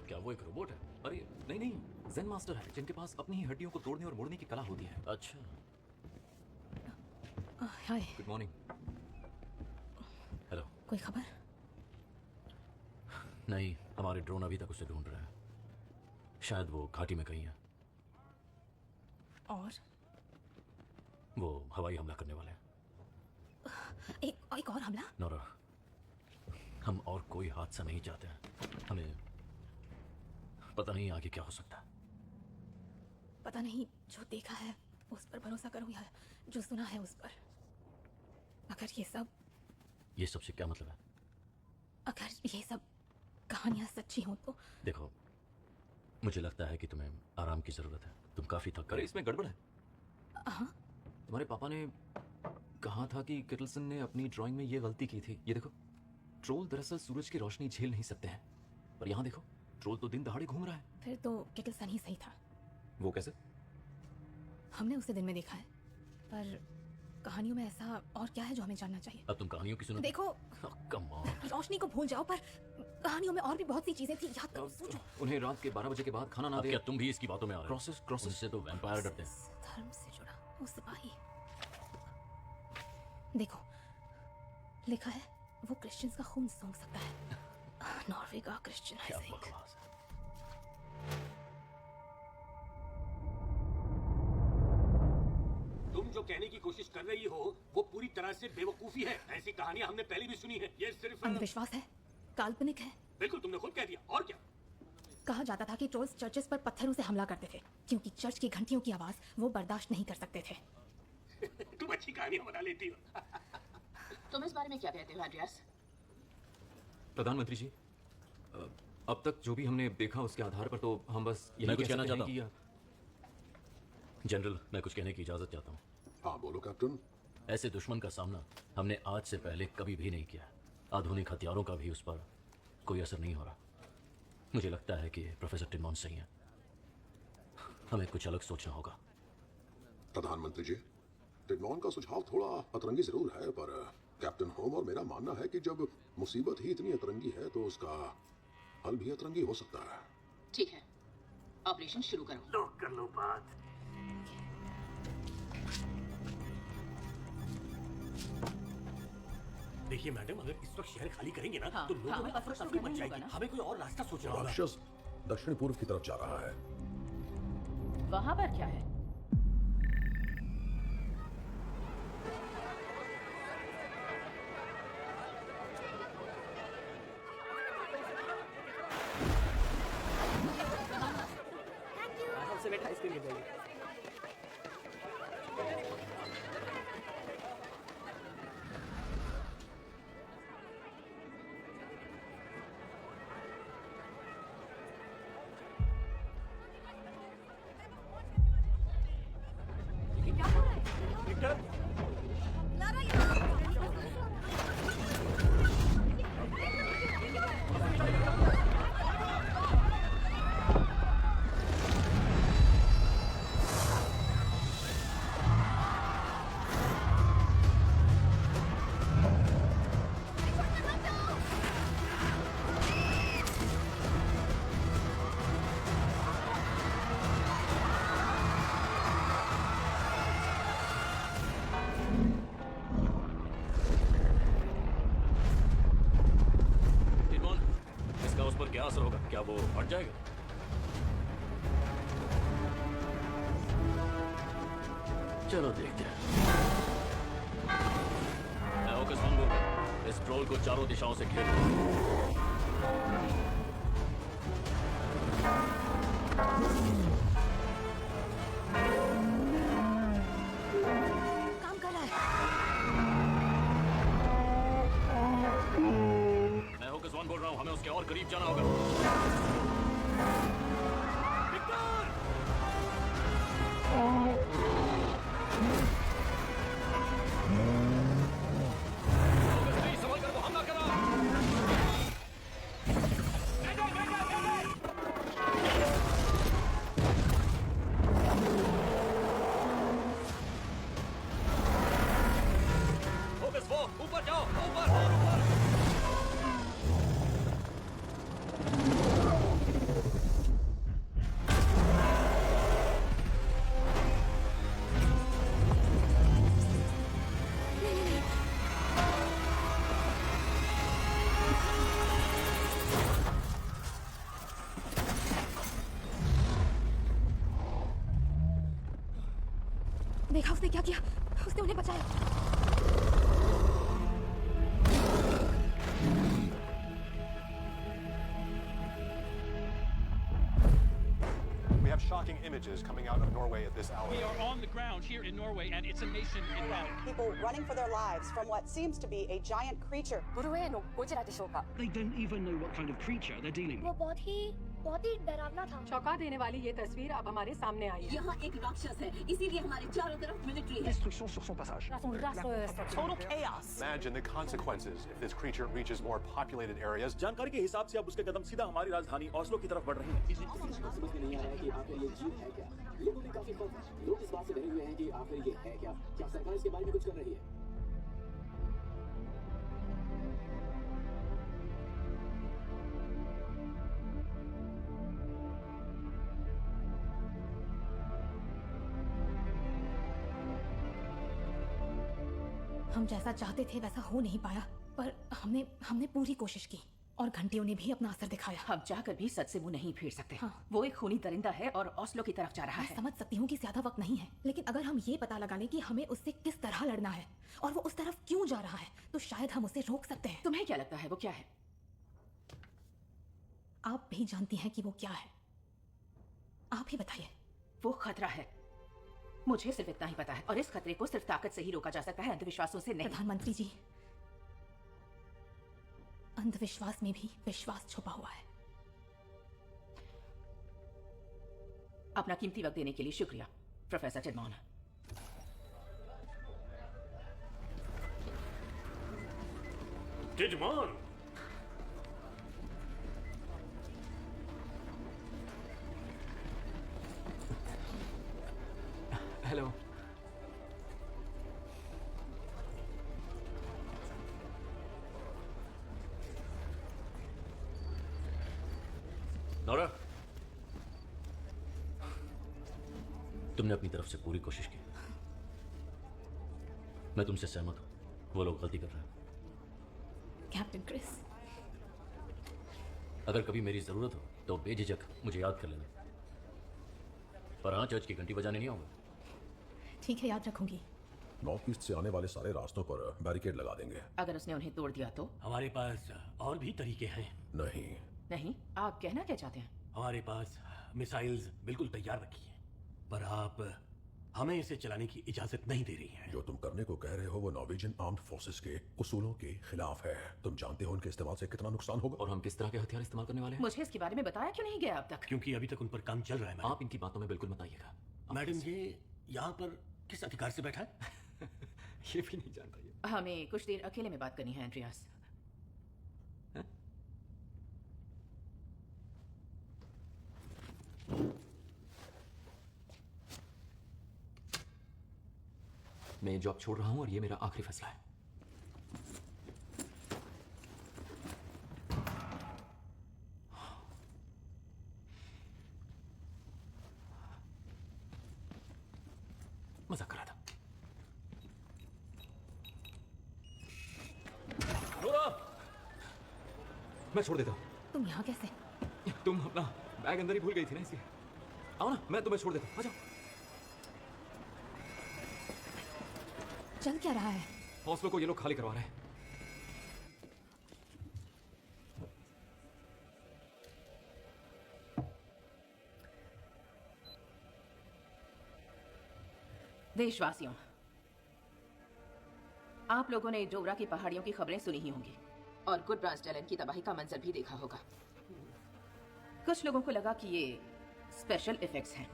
क्या वो एक रोबोट है? अरे नहीं नहीं, जेन मास्टर है जिनके पास अपनी ही हड्डियों को तोड़ने और मोड़ने की कला होती है। अच्छा, हाय। Good morning. हेलो। कोई खबर? नहीं, हमारे ड्रोन अभी तक उसे ढूंढ रहे हैं। शायद वो घाटी में कहीं है। और वो हवाई हमला करने वाले हैं। एक और हमला? नोरा, हम और कोई हादसा नहीं चाहते हैं। हमें पता नहीं आगे क्या हो सकता है। पता नहीं, जो देखा है उस पर भरोसा करो या जो सुना है उस पर। अगर ये सब से क्या मतलब है? अगर ये सब कहानियां सच्ची हों तो। देखो, मुझे लगता है कि तुम्हें आराम की जरूरत है। तुम काफी थक गए। इसमें गड़बड़ है। हाँ? तुम्हारे पापा ने कहा था कि किटलसन ने अपनी ड्राइंग में ये गलती की थी। ये देखो, ट्रोल दरअसल सूरज की रोशनी झेल नहीं सकते हैं, पर यहाँ देखो, ट्रोल तो दिन दहाड़े घूम रहा है। फिर तो किटलसन ही सही था। वो कैसे? हमने उसे दिन में देखा है, पर कहानियों में ऐसा और क्या है जो हमें जानना चाहिए? अब तुम कहानियों की सुनो। देखो, कम ऑन। रोशनी को भूल जाओ, पर कहानियों में और भी बहुत सी चीजें थी, याद करो, सोचो। उन्हें रात के 12 बजे के बाद खाना ना दे। क्या तुम भी इसकी बातों में आ रहे हो? क्रॉसेस से तो वैम्पायर डरते हैं। धर्म से जुड़ा वो सिपाही। देखो, लिखा है वो क्रिश्चियंस का खून सूंघ सकता है। नॉर्वे का क्रिश्चियन है। क्या बकवास है। तुम जो कहने की कोशिश कर रही हो वो पूरी तरह से बेवकूफी है। ऐसी कहानियां हमने पहले भी सुनी है। ये सिर्फ अंधविश्वास है, काल्पनिक है। बिल्कुल, तुमने खुद कह दिया। और क्या? कहा जाता था कि ट्रोल्स चर्चेस पर पत्थरों से हमला करते थे क्योंकि चर्च की घंटियों की आवाज वो बर्दाश्त नहीं कर सकते थे। तुम अच्छी कहानियां बना लेती हो। तुम इस बारे में क्या कहते हो एंड्रियास? प्रधानमंत्री जी, अब तक जो भी हमने देखा उसके आधार पर तो हम बस मैं कुछ कहना चाहता हूँ। जनरल, मैं कुछ कहने की इजाजत चाहता हूँ। हाँ बोलो कैप्टन। ऐसे दुश्मन का सामना हमने आज से पहले कभी भी नहीं किया। आधुनिक हथियारों का भी उस पर कोई असर नहीं हो रहा। मुझे लगता है कि प्रोफेसर टिमॉन सही है। हमें कुछ अलग सोचना होगा। प्रधानमंत्री जी, टिमॉन का सुझाव थोड़ा अतरंगी जरूर है, पर कैप्टन होम और मेरा मानना है कि जब मुसीबत ही इतनी अतरंगी है तो उसका हल भी अतरंगी हो सकता है। ठीक है, ऑपरेशन शुरू करो। लो कर लो बात। देखिए मैडम, अगर इस वक्त शहर खाली करेंगे ना तो लोगों में अफरा तफरी मच जाएगी। हमें कोई और रास्ता सोचना होगा। राक्षस दक्षिण पूर्व की तरफ जा रहा है। वहां पर क्या है? सबसे बेटा इसके लिए जाइए। क्या असर होगा? क्या वो हट जाएगा? चलो देखते हैं। ऑकस मंगो, इस ट्रोल को चारों दिशाओं से घेर लो। काम कर रहा है। मैं ऑकस वन बोल रहा हूँ, हमें उसके और करीब जाना होगा। ऊपर जाओ, ऊपर। देखा उसने क्या किया? उसने उन्हें बचाया। We have shocking images coming out of Norway at this hour. We are on the ground here in Norway, and it's a nation in battle. People running for their lives from what seems to be a giant creature. They don't even know what kind of creature they're dealing with. वो बहुत ही बहुत ही डरावना था। चौंका देने वाली ये तस्वीर अब हमारे सामने आई है। यहाँ एक राक्षस है, इसीलिए हमारे चारों तरफ मिलिट्री है। Destruction sur son passage. Total chaos. Imagine the consequences if this creature reaches more populated areas. जानकारी के हिसाब से अब उसके कदम सीधा हमारी राजधानी ओस्लो की तरफ बढ़ रहे हैं। समझ में नहीं आ रहा है कि आखिर ये जीव है क्या। लोगों में काफी खौफ है। लोग इस बात से डरे हुए हैं कि आखिर ये है क्या। क्या सरकार इसके बारे में कुछ कर रही है? हम जैसा चाहते थे वैसा हो नहीं पाया, पर हमने पूरी कोशिश की और घंटियों ने भी अपना असर दिखाया। हम चाहकर भी सच से मुंह नहीं फेर सकते। हाँ। वो एक खूनी दरिंदा है और ओस्लो की तरफ जा रहा है। समझ सकती हूँ कि ज्यादा वक्त नहीं है, लेकिन अगर हम ये पता लगा लें कि हमें उससे किस तरह लड़ना है और वो उस तरफ क्यों जा रहा है, तो शायद हम उसे रोक सकते हैं। तुम्हें क्या लगता है वो क्या है? आप भी जानती हैं कि वो क्या है। आप ही बताइए। वो खतरा है। मुझे सिर्फ इतना ही पता है और इस खतरे को सिर्फ ताकत से ही रोका जा सकता है, अंधविश्वासों से नहीं। प्रधानमंत्री जी, अंधविश्वास में भी विश्वास छुपा हुआ है। अपना कीमती वक्त देने के लिए शुक्रिया प्रोफेसर टिडमॉन। टिडमॉन, हेलो। नोरा, तुमने अपनी तरफ से पूरी कोशिश की। मैं तुमसे सहमत हूं, वो लोग गलती कर रहे हैं। कैप्टन क्रिस, अगर कभी मेरी जरूरत हो तो बेझिझक मुझे याद कर लेना। पर हाँ, चर्च की घंटी बजाने नहीं आऊंगा। ठीक है, याद रखूंगी। नॉर्थ ईस्ट से आने वाले सारे रास्तों पर बैरिकेड लगा देंगे। अगर उसने उन्हें तोड़ दिया तो? हमारे पास और भी तरीके हैं। नहीं, आप कहना क्या चाहते हैं? हमारे पास मिसाइल्स बिल्कुल तैयार रखी हैं, पर आप हमें इसे चलाने की इजाजत नहीं दे रही हैं। जो तुम करने को कह रहे हो वो नॉर्वेजियन आर्म्ड फोर्सेस के उसूलों के खिलाफ है। तुम जानते हो उनके इस्तेमाल से कितना नुकसान होगा। और हम किस तरह के हथियार इस्तेमाल करने वाले हैं? मुझे इसके बारे में बताया क्यों नहीं गया अब तक? क्योंकि अभी तक उन पर काम चल रहा है मैडम। आप इनकी बातों में बिल्कुल मत आइएगा। मैडम, ये यहाँ पर किस अधिकार से बैठा है? ये भी नहीं जानता ये। हमें कुछ देर अकेले में बात करनी है एंड्रियास। मैं जॉब छोड़ रहा हूं और ये मेरा आखिरी फैसला है। मजाक कर रहा था। नोरा, मैं छोड़ देता हूं। तुम यहाँ कैसे? तुम अपना बैग अंदर ही भूल गई थी ना, इसलिए। आओ ना, मैं तुम्हें छोड़ देता हूं। आ जाओ। चल क्या रहा है? ओस्लो को ये लोग खाली करवा रहे हैं। देशवासियों, आप लोगों ने डोवरा की पहाड़ियों की खबरें सुनी ही होंगी और गुडब्रांसडेलन की तबाही का मंजर भी देखा होगा। कुछ लोगों को लगा कि ये स्पेशल इफेक्ट्स हैं,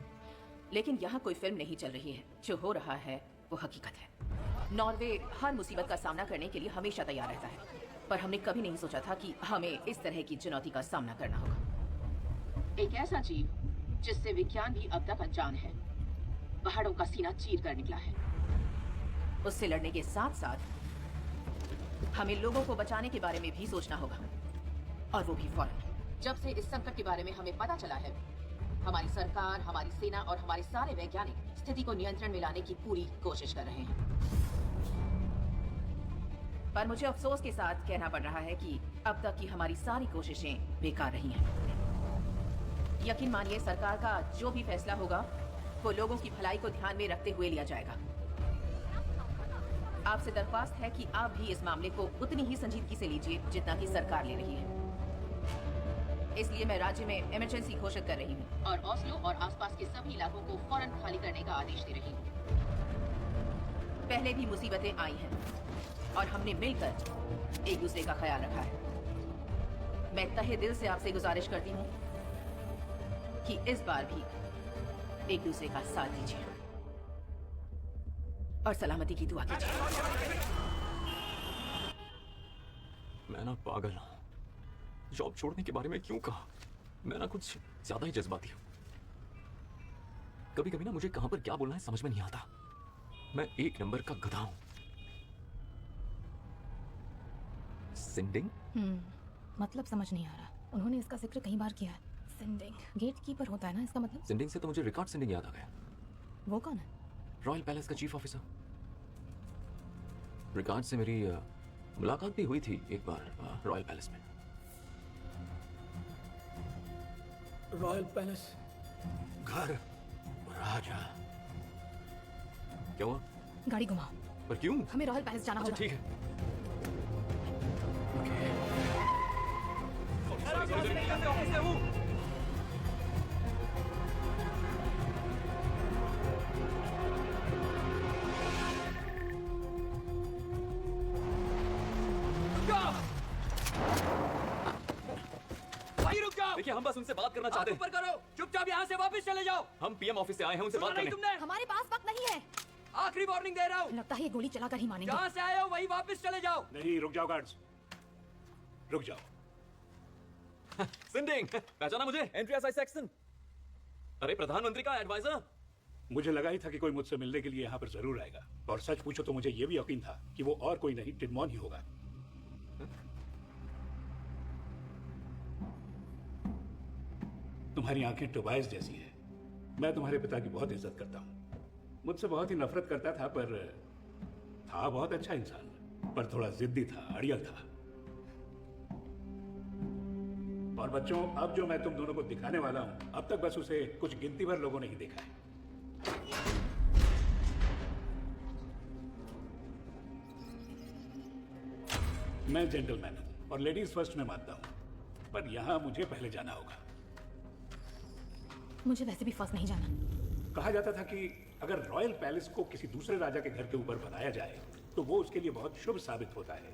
लेकिन यहाँ कोई फिल्म नहीं चल रही है। जो हो रहा है वो हकीकत है। नॉर्वे हर मुसीबत का सामना करने के लिए हमेशा तैयार रहता है, पर हमने कभी नहीं सोचा था कि हमें इस तरह की चुनौती का सामना करना होगा। एक ऐसा जीव जिससे विज्ञान भी अब तक अनजान है, पहाड़ों का सीना चीर कर निकला है। उससे लड़ने के साथ साथ हमें लोगों को बचाने के बारे में भी सोचना होगा, और वो भी फौरन। जब से इस संकट के बारे में हमें पता चला है, हमारी सरकार, हमारी सेना और हमारे सारे वैज्ञानिक स्थिति को नियंत्रण में लाने की पूरी कोशिश कर रहे हैं। पर मुझे अफसोस के साथ कहना पड़ रहा है कि अब तक की हमारी सारी कोशिशें बेकार रही हैं। यकीन मानिए, सरकार का जो भी फैसला होगा वो लोगों की भलाई को ध्यान में रखते हुए लिया जाएगा। आपसे दरख्वास्त है कि आप भी इस मामले को उतनी ही संजीदगी से लीजिए जितना कि सरकार ले रही है। इसलिए मैं राज्य में इमरजेंसी घोषित कर रही हूँ और ओस्लो और आसपास के सभी इलाकों को फौरन खाली करने का आदेश दे रही हूँ। पहले भी मुसीबतें आई हैं और हमने मिलकर एक दूसरे का ख्याल रखा है। मैं तहे दिल से आपसे गुजारिश करती हूँ कि इस बार भी एक दूसरे का साथ दीजिए और सलामती की दुआ कीजिए। मैं ना पागल हूं। जॉब छोड़ने के बारे में क्यों कहा? मैं ना कुछ ज्यादा ही जज्बाती हूं। कभी कभी ना मुझे कहां पर क्या बोलना है समझ में नहीं आता। मैं एक नंबर का गधा हूं। सिंडिंग? मतलब समझ नहीं आ रहा। उन्होंने इसका जिक्र कई बार किया है। सिंडिंग गेट कीपर होता है ना इसका मतलब? सिंडिंग से तो मुझे रिकॉर्ड सिंडिंग याद आ गया। वो कौन है? रॉयल पैलेस का चीफ ऑफिसर। रिकॉर्ड से मेरी मुलाकात भी हुई थी एक बार रॉयल पैलेस में। रॉयल पैलेस, घर, राजा। क्या हुआ? गाड़ी घुमाओ। पर क्यों? हमें रॉयल पैलेस जाना होगा। ठीक है। देखिए हम बस उनसे बात करना चाहते हैं। ऊपर करो, चुपचाप यहाँ से वापस चले जाओ। हम पीएम ऑफिस से आए हैं उनसे बात करने। तुमने हमारे पास वक्त नहीं है। आखिरी वार्निंग दे रहा हूँ। लगता है ये गोली चलाकर ही मानेंगे। जहाँ से आए हो वही वापस चले जाओ। नहीं, रुक जाओ गार्ड्स, रुक जाओ। सिंडिंग, पहचाना मुझे? Andreas Isaacson. अरे प्रधानमंत्री का एडवाइजर। मुझे लगा ही था कि कोई मुझसे मिलने के लिए यहाँ पर जरूर आएगा। और सच पूछो तो मुझे ये भी यकीन था कि वो और कोई नहीं, टिडमॉन ही होगा। तुम्हारी आंखें टोबाइस जैसी है। मैं तुम्हारे पिता की बहुत इज्जत करता हूँ। मुझसे बहुत ही नफरत करता था, पर था बहुत अच्छा इंसान, पर थोड़ा जिद्दी था, अड़ियल था। और बच्चों, अब जो मैं तुम दोनों को दिखाने वाला हूं, अब तक बस उसे कुछ गिनती भर लोगों ने ही देखा है। मैं जेंटलमैन हूं और लेडीज फर्स्ट में मानता हूं, पर यहां मुझे पहले जाना होगा। मुझे वैसे भी फर्स्ट नहीं जाना। कहा जाता था कि अगर रॉयल पैलेस को किसी दूसरे राजा के घर के ऊपर बनाया जाए तो वो उसके लिए बहुत शुभ साबित होता है।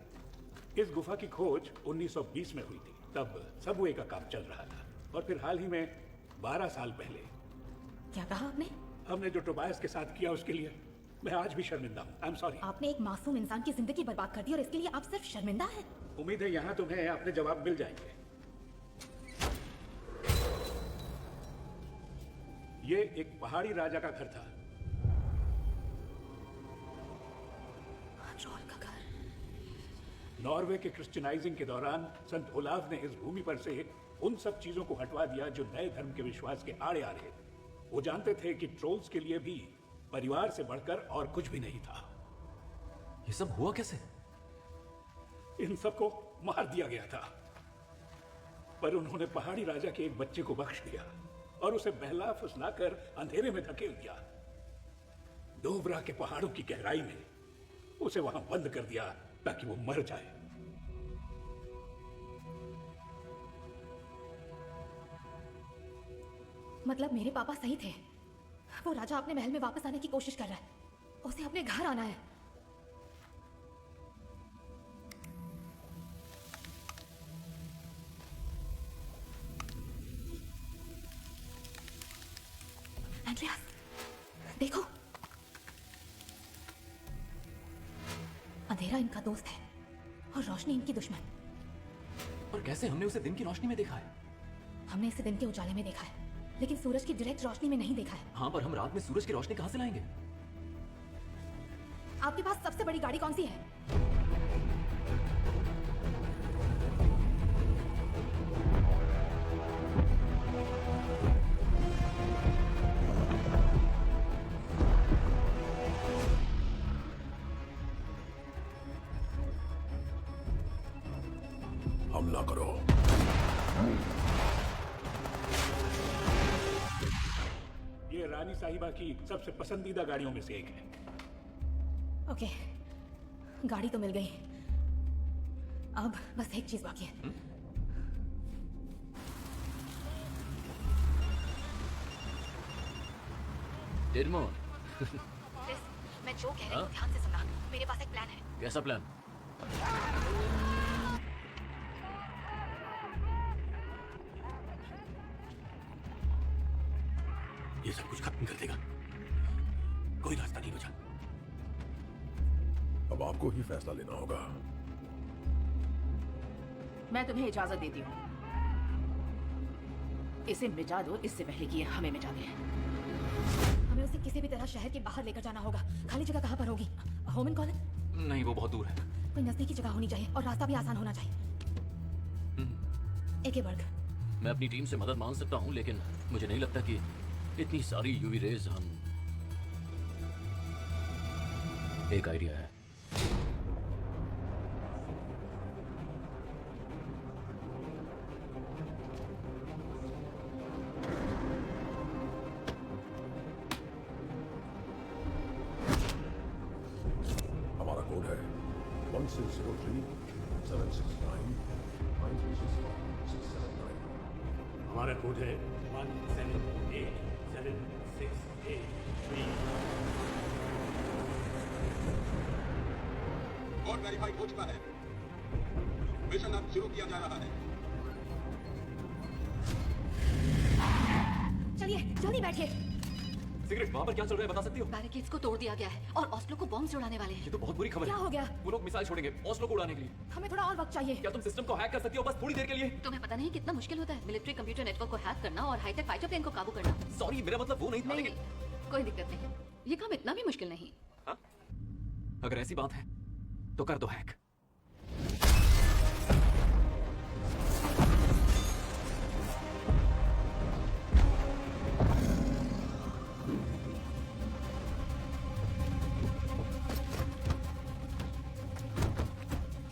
इस गुफा की खोज 1920 में हुई थी। तब सबवे का काम चल रहा था। और फिर हाल ही में 12 साल पहले। क्या कहा आपने? हमने जो टोबायस के साथ किया उसके लिए मैं आज भी शर्मिंदा हूँ। I am sorry. आपने एक मासूम इंसान की जिंदगी बर्बाद कर दी और इसके लिए आप सिर्फ शर्मिंदा हैं। उम्मीद है यहाँ तुम्हें अपने जवाब मिल जाएंगे। ये एक पहाड़ी राजा का घर था। ट्रोल का घर। नॉर्वे के क्रिश्चियनाइजिंग के दौरान संत ओलाव ने इस भूमि पर से उन सब चीजों को हटवा दिया जो नए धर्म के विश्वास के आड़े आ रहे थे। वो जानते थे कि ट्रोल्स के लिए भी परिवार से बढ़कर और कुछ भी नहीं था। ये सब हुआ कैसे? इन सबको मार दिया गया था, पर उन्होंने पहाड़ी राजा के एक बच्चे को बख्श दिया और उसे बहला फुसलाकर अंधेरे में धकेल दिया। डोबरा के पहाड़ों की गहराई में उसे वहां बंद कर दिया ताकि वो मर जाए। मतलब मेरे पापा सही थे। वो राजा अपने महल में वापस आने की कोशिश कर रहा है। उसे अपने घर आना है। एंड्रियास, देखो, अंधेरा इनका दोस्त है और रोशनी इनकी दुश्मन। और कैसे? हमने उसे दिन की रोशनी में देखा है। हमने इसे दिन के उजाले में देखा है, लेकिन सूरज की डायरेक्ट रोशनी में नहीं देखा है। हाँ, पर हम रात में सूरज की रोशनी कहाँ से लाएंगे? आपके पास सबसे बड़ी गाड़ी कौन सी है? हमला करो। ये रानी साहिबा की सबसे पसंदीदा गाड़ियों में से एक है। ओके, गाड़ी तो मिल गई। अब बस एक चीज बाकी है। टिडमॉन। मैं जो कह रही हूँ ध्यान से सुनना। मेरे पास एक प्लान है। कैसा प्लान? कोई रास्ता नहीं बचा। अब आपको ही फैसला लेना होगा। मैं तुम्हें इजाजत देती हूँ, इसे मिटा दो इससे पहले कि ये हमें मिटा दे। हमें उसे किसी भी तरह शहर के बाहर लेकर जाना होगा। खाली जगह कहाँ पर होगी? Human college? नहीं, वो बहुत दूर है। कोई नजदीकी जगह होनी चाहिए और रास्ता भी आसान होना चाहिए। एकेबर्ग। मैं अपनी टीम से मदद मांग सकता हूँ, लेकिन मुझे नहीं लगता कि इतनी सारी यूवी रेज हम। एक आइडिया है। हमारा कोड है 1603-769-9369-679। हमारा कोड है 178768 कोड वेरीफाइड हो चुका है। मिशन अब शुरू किया जा रहा है। चलिए जल्दी बैठिए। सिगरेट, वहाँ पर क्या चल रहा है बता सकती हो? बैरिकेड्स को तोड़ दिया गया है और ऑस्लो को बॉम्ब से उड़ाने वाले हैं। ये तो बहुत बुरी खबर है। क्या हो गया? वो लोग मिसाइल छोड़ेंगे ओस्लो को उड़ाने के लिए। हमें थोड़ा और वक्त चाहिए। क्या तुम सिस्टम को हैक कर सकती हो बस थोड़ी देर के लिए? तुम्हें पता नहीं कितना मुश्किल होता है मिलिट्री कंप्यूटर नेटवर्क को हैक करना और हाईटेक फाइटर प्लेन को काबू करना। सॉरी, मेरा मतलब वो नहीं था। नहीं, कोई दिक्कत नहीं, ये काम इतना भी मुश्किल नहीं। अगर ऐसी बात है तो कर दो हैक।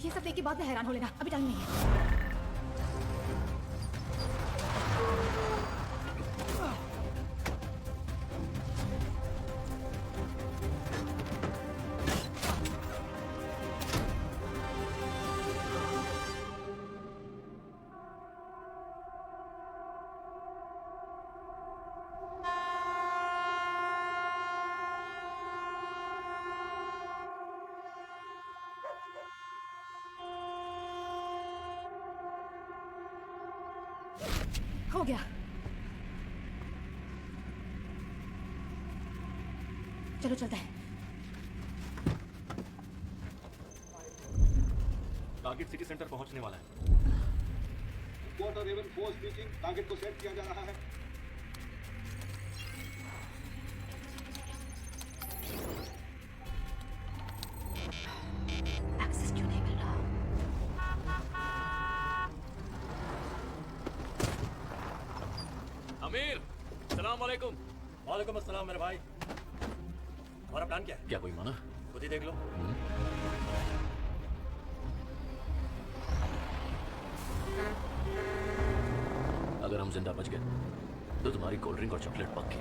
ये सब देख के बाद में हैरान हो लेना, अभी टाइम नहीं है। हो गया। चलो चलते हैं। टारगेट सिटी सेंटर पहुंचने वाला है। Quarter raven 4 speaking. टारगेट को सेट किया जा रहा है। एक्सेस क्यों नहीं मिल रहा? अमीर, सलाम वालेकुम। वालेकुम अस्सलाम मेरे भाई। हमारा प्लान क्या है? क्या कोई माना? खुद ही देख लो। अगर हम जिंदा बच गए तो तुम्हारी कोल्ड ड्रिंक और चॉकलेट पक्की।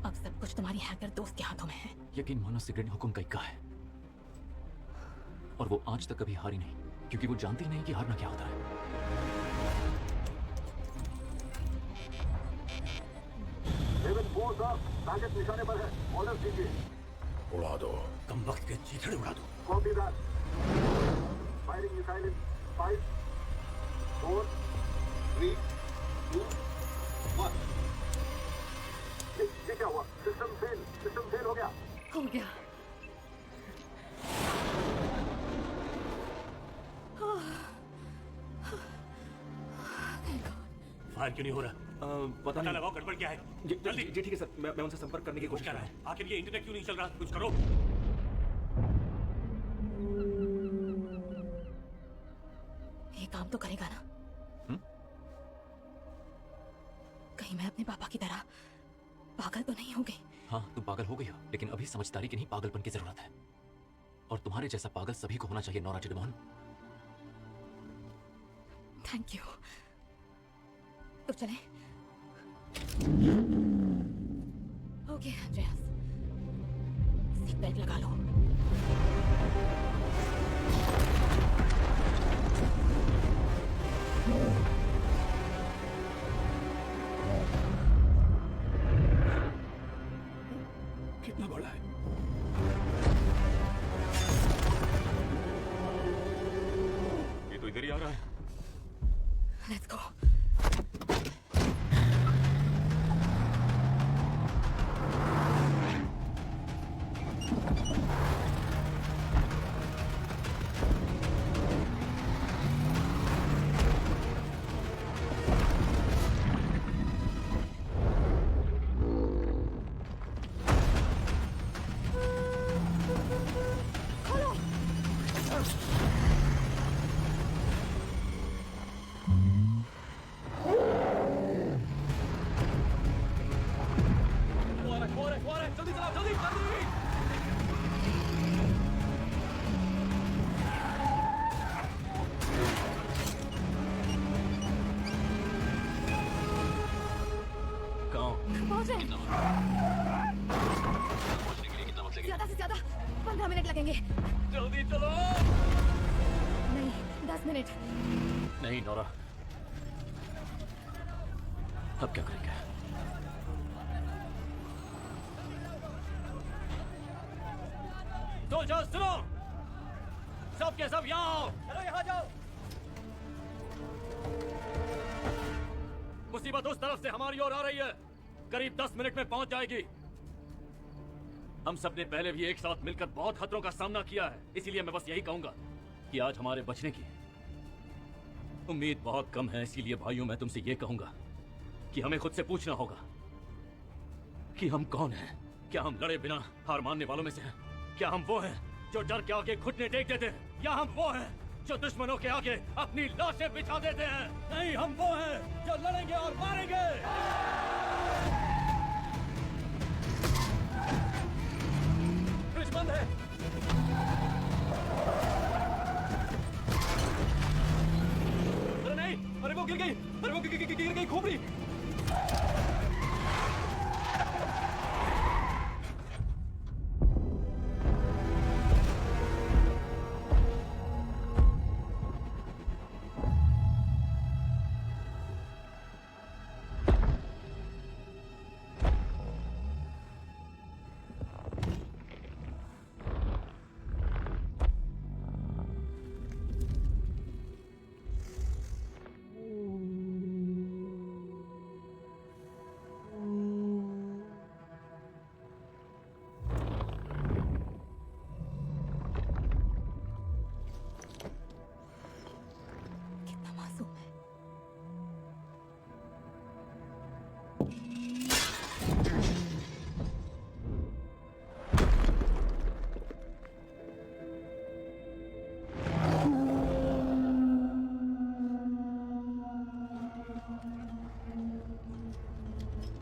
अब सब कुछ तुम्हारी हैकर दोस्त के हाथों में है। यकीन मानो सिगरेट हुक्म का इक्का है और वो आज तक कभी हारी नहीं, क्योंकि वो जानती नहीं कि हारना क्या होता है। रेवन 4 साहब, टारगेट निशाने पर है। ऑर्डर दीजिए। उड़ा दो। कम वक्त के चीथड़े उड़ा दो। Copy that. फायरिंग मिसाइल इन 5 4 3 2 1। ये क्या हुआ? सिस्टम फेल हो गया। हो गया। फायर क्यों नहीं हो रहा? पता नहीं। लगाओ, गड़बड़ क्या है? जल्दी। जी ठीक है सर, मैं उनसे संपर्क करने की कोशिश कर रहा हूँ। आखिर ये इंटरनेट क्यों नहीं चल रहा? कुछ करो। ये काम तो करेगा ना? कहीं मैं अपने पापा की तरह पागल तो नहीं हो गई? हाँ, तुम पागल हो गई हो, लेकिन अभी समझदारी की नहीं पागलपन की जरूरत है। और तुम्हारे जैसा पागल सभी को होना चाहिए, नोरा चिडमोहन। Thank you. तो चलें? ओके एंड्रियास, सीट बेल्ट लगा लो। कितना बड़ा है? ये तो इधर ही आ रहा है। Let's go. पहुंच रहे हैं। पहुंचने के लिए कितना वक्त लगेगा? ज्यादा से ज्यादा 15 मिनट लगेंगे। जल्दी चलो। नहीं, 10 मिनट। नहीं नोरा, अब क्या करेंगे? सोल्जर्स सुनो, सब के सब यहाँ आओ। चलो यहाँ जाओ। मुसीबत उस तरफ से हमारी ओर आ रही है, करीब 10 मिनट में पहुंच जाएगी। हम सब ने पहले भी एक साथ मिलकर बहुत खतरों का सामना किया है, इसीलिए मैं बस यही कहूंगा कि आज हमारे बचने की उम्मीद बहुत कम है। इसीलिए भाइयों, मैं तुमसे ये कहूंगा कि हमें खुद से पूछना होगा कि हम कौन हैं। क्या हम लड़े बिना हार मानने वालों में से हैं? क्या हम वो हैं जो डर के आगे घुटने टेक देते हैं, या हम वो हैं जो दुश्मनों के आगे अपनी लाशें बिछा देते हैं? नहीं, हम वो हैं जो लड़ेंगे और मारेंगे। फ्रिज बंद है। अरे नहीं, अरे वो गिर गई, अरे वो गिर गई खोपड़ी।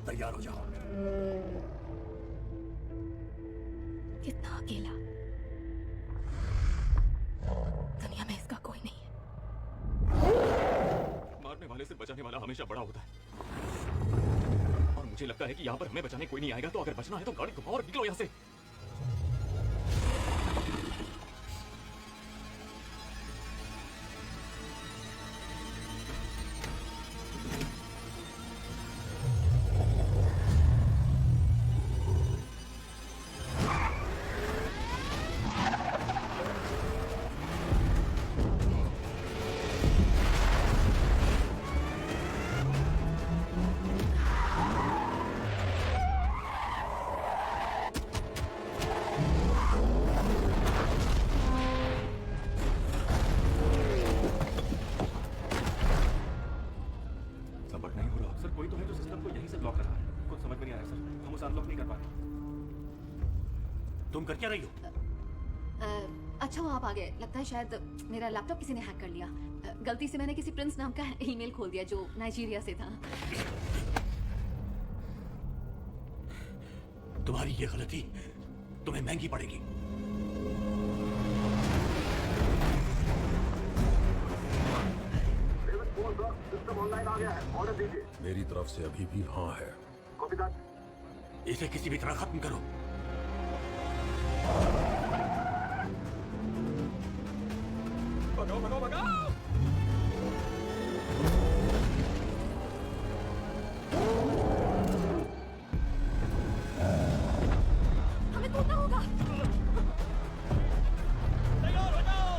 तैयार हो जाओ। कितना अकेला, दुनिया में इसका कोई नहीं है। मारने वाले से बचाने वाला हमेशा बड़ा होता है, और मुझे लगता है कि यहाँ पर हमें बचाने कोई नहीं आएगा। तो अगर बचना है तो गाड़ी घुमाओ और निकलो यहाँ से। तुम कर क्या रही हो? अच्छा वो आप आ गए। लगता है शायद मेरा लैपटॉप किसी ने हैक कर लिया। गलती से मैंने किसी प्रिंस नाम का ईमेल खोल दिया जो नाइजीरिया से था। तुम्हारी ये गलती तुम्हें महंगी पड़ेगी। मेरी तरफ से अभी भी हाँ है। इसे किसी भी तरह खत्म करो। भगाओ भगाओ भगाओ। हमें कूदना होगा। तैयार हो जाओ।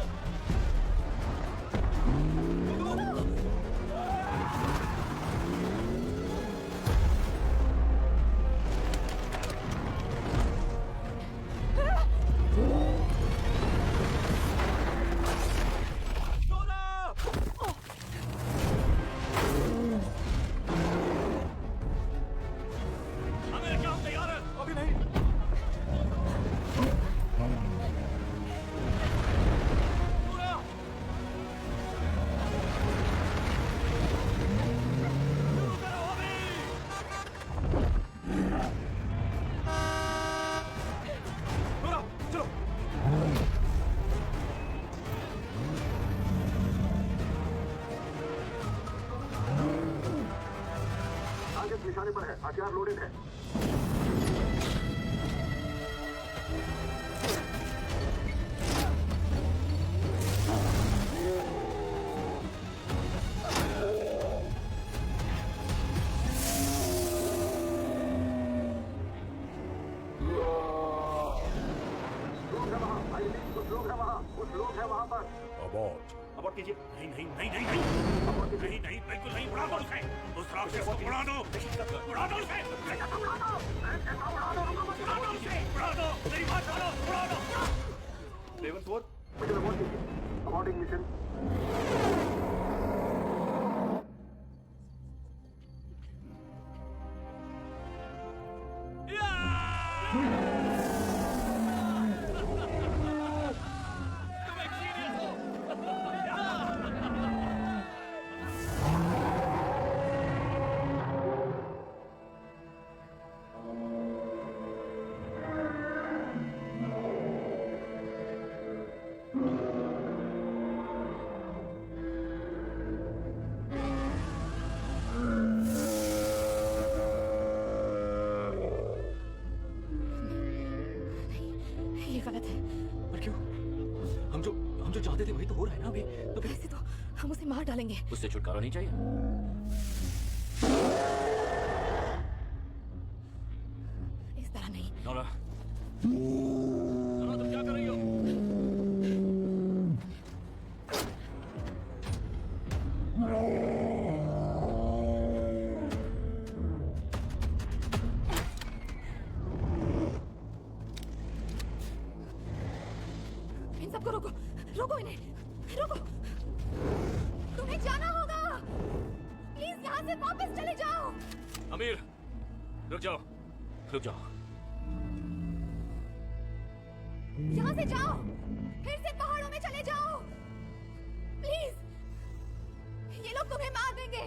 टारगेट निशाने पर है, हथियार लोडेड है। अबॉर्ट कीजिए। नहीं नहीं नहीं नहीं नहीं नहीं नहीं बिल्कुल नहीं, उड़ा दो उसे, उस राक्षस को उड़ा दो, उड़ा दो उसे, उड़ा दो उसे, उड़ा दो, मेरी बात सुनो, उड़ा दो। लेवल 4 अबॉर्ट कीजिए। अबॉर्टिंग मिशन। ये गलत है। पर क्यों? हम जो चाहते थे वही तो हो रहा है ना अभी। तो फिर ऐसे तो हम उसे मार डालेंगे। उससे छुटकारा नहीं चाहिए? इस तरह नहीं। नोरा, नोरा तुम क्या कर रही हो? इन सबको रोको, रोको इन्हें, रोको। तुम्हें जाना होगा। प्लीज यहाँ से वापस चले जाओ। अमीर, रुक जाओ, रुक जाओ। यहाँ से जाओ, फिर से पहाड़ों में चले जाओ। प्लीज, ये लोग तुम्हें मार देंगे।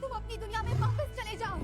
तुम अपनी दुनिया में वापस चले जाओ।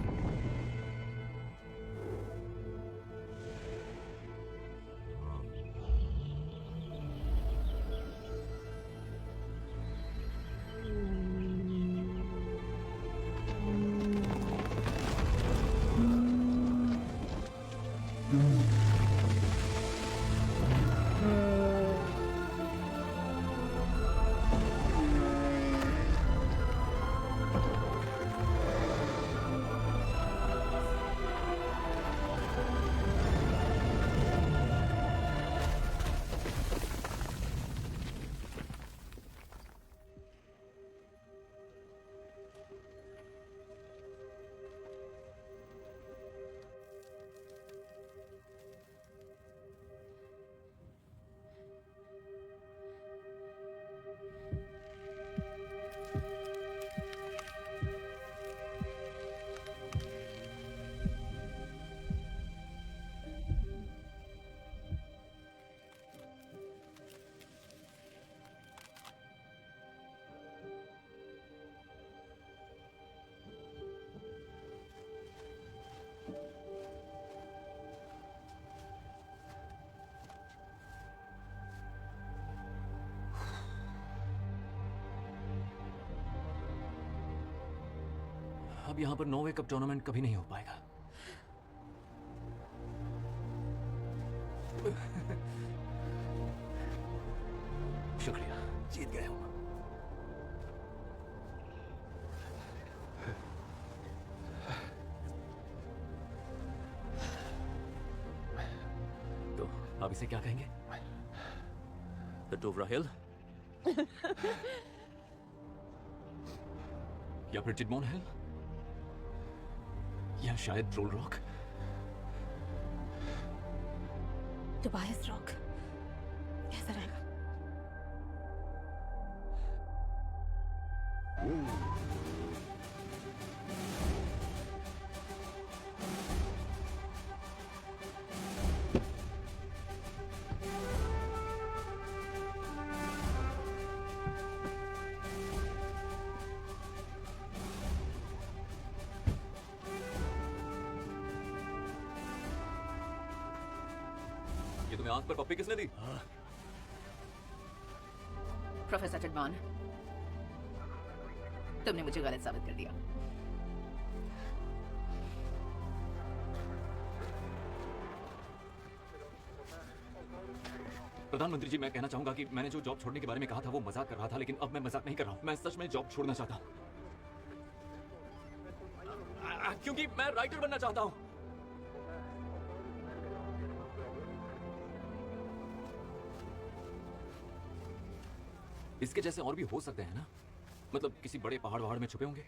अब यहाँ पर नॉर्वे कप टूर्नामेंट कभी नहीं हो पाएगा। शुक्रिया, जीत गए हम। तो आप इसे क्या कहेंगे? द डोवरा हिल या फिर चिडमोन हिल या शायद ट्रोल रॉक? टोबायस रॉक कैसा रहेगा? ये तुम्हें आंख पर पप्पी किसने दी? प्रोफेसर टिडमॉन, तुमने मुझे गलत साबित कर दिया। प्रधानमंत्री जी, मैं कहना चाहूंगा कि मैंने जो जॉब छोड़ने के बारे में कहा था वो मजाक कर रहा था, लेकिन अब मैं मजाक नहीं कर रहा हूं। मैं सच में जॉब छोड़ना चाहता हूं क्योंकि मैं राइटर बनना चाहता हूं। इसके जैसे और भी हो सकते हैं ना? मतलब किसी बड़े पहाड़ में छुपे होंगे।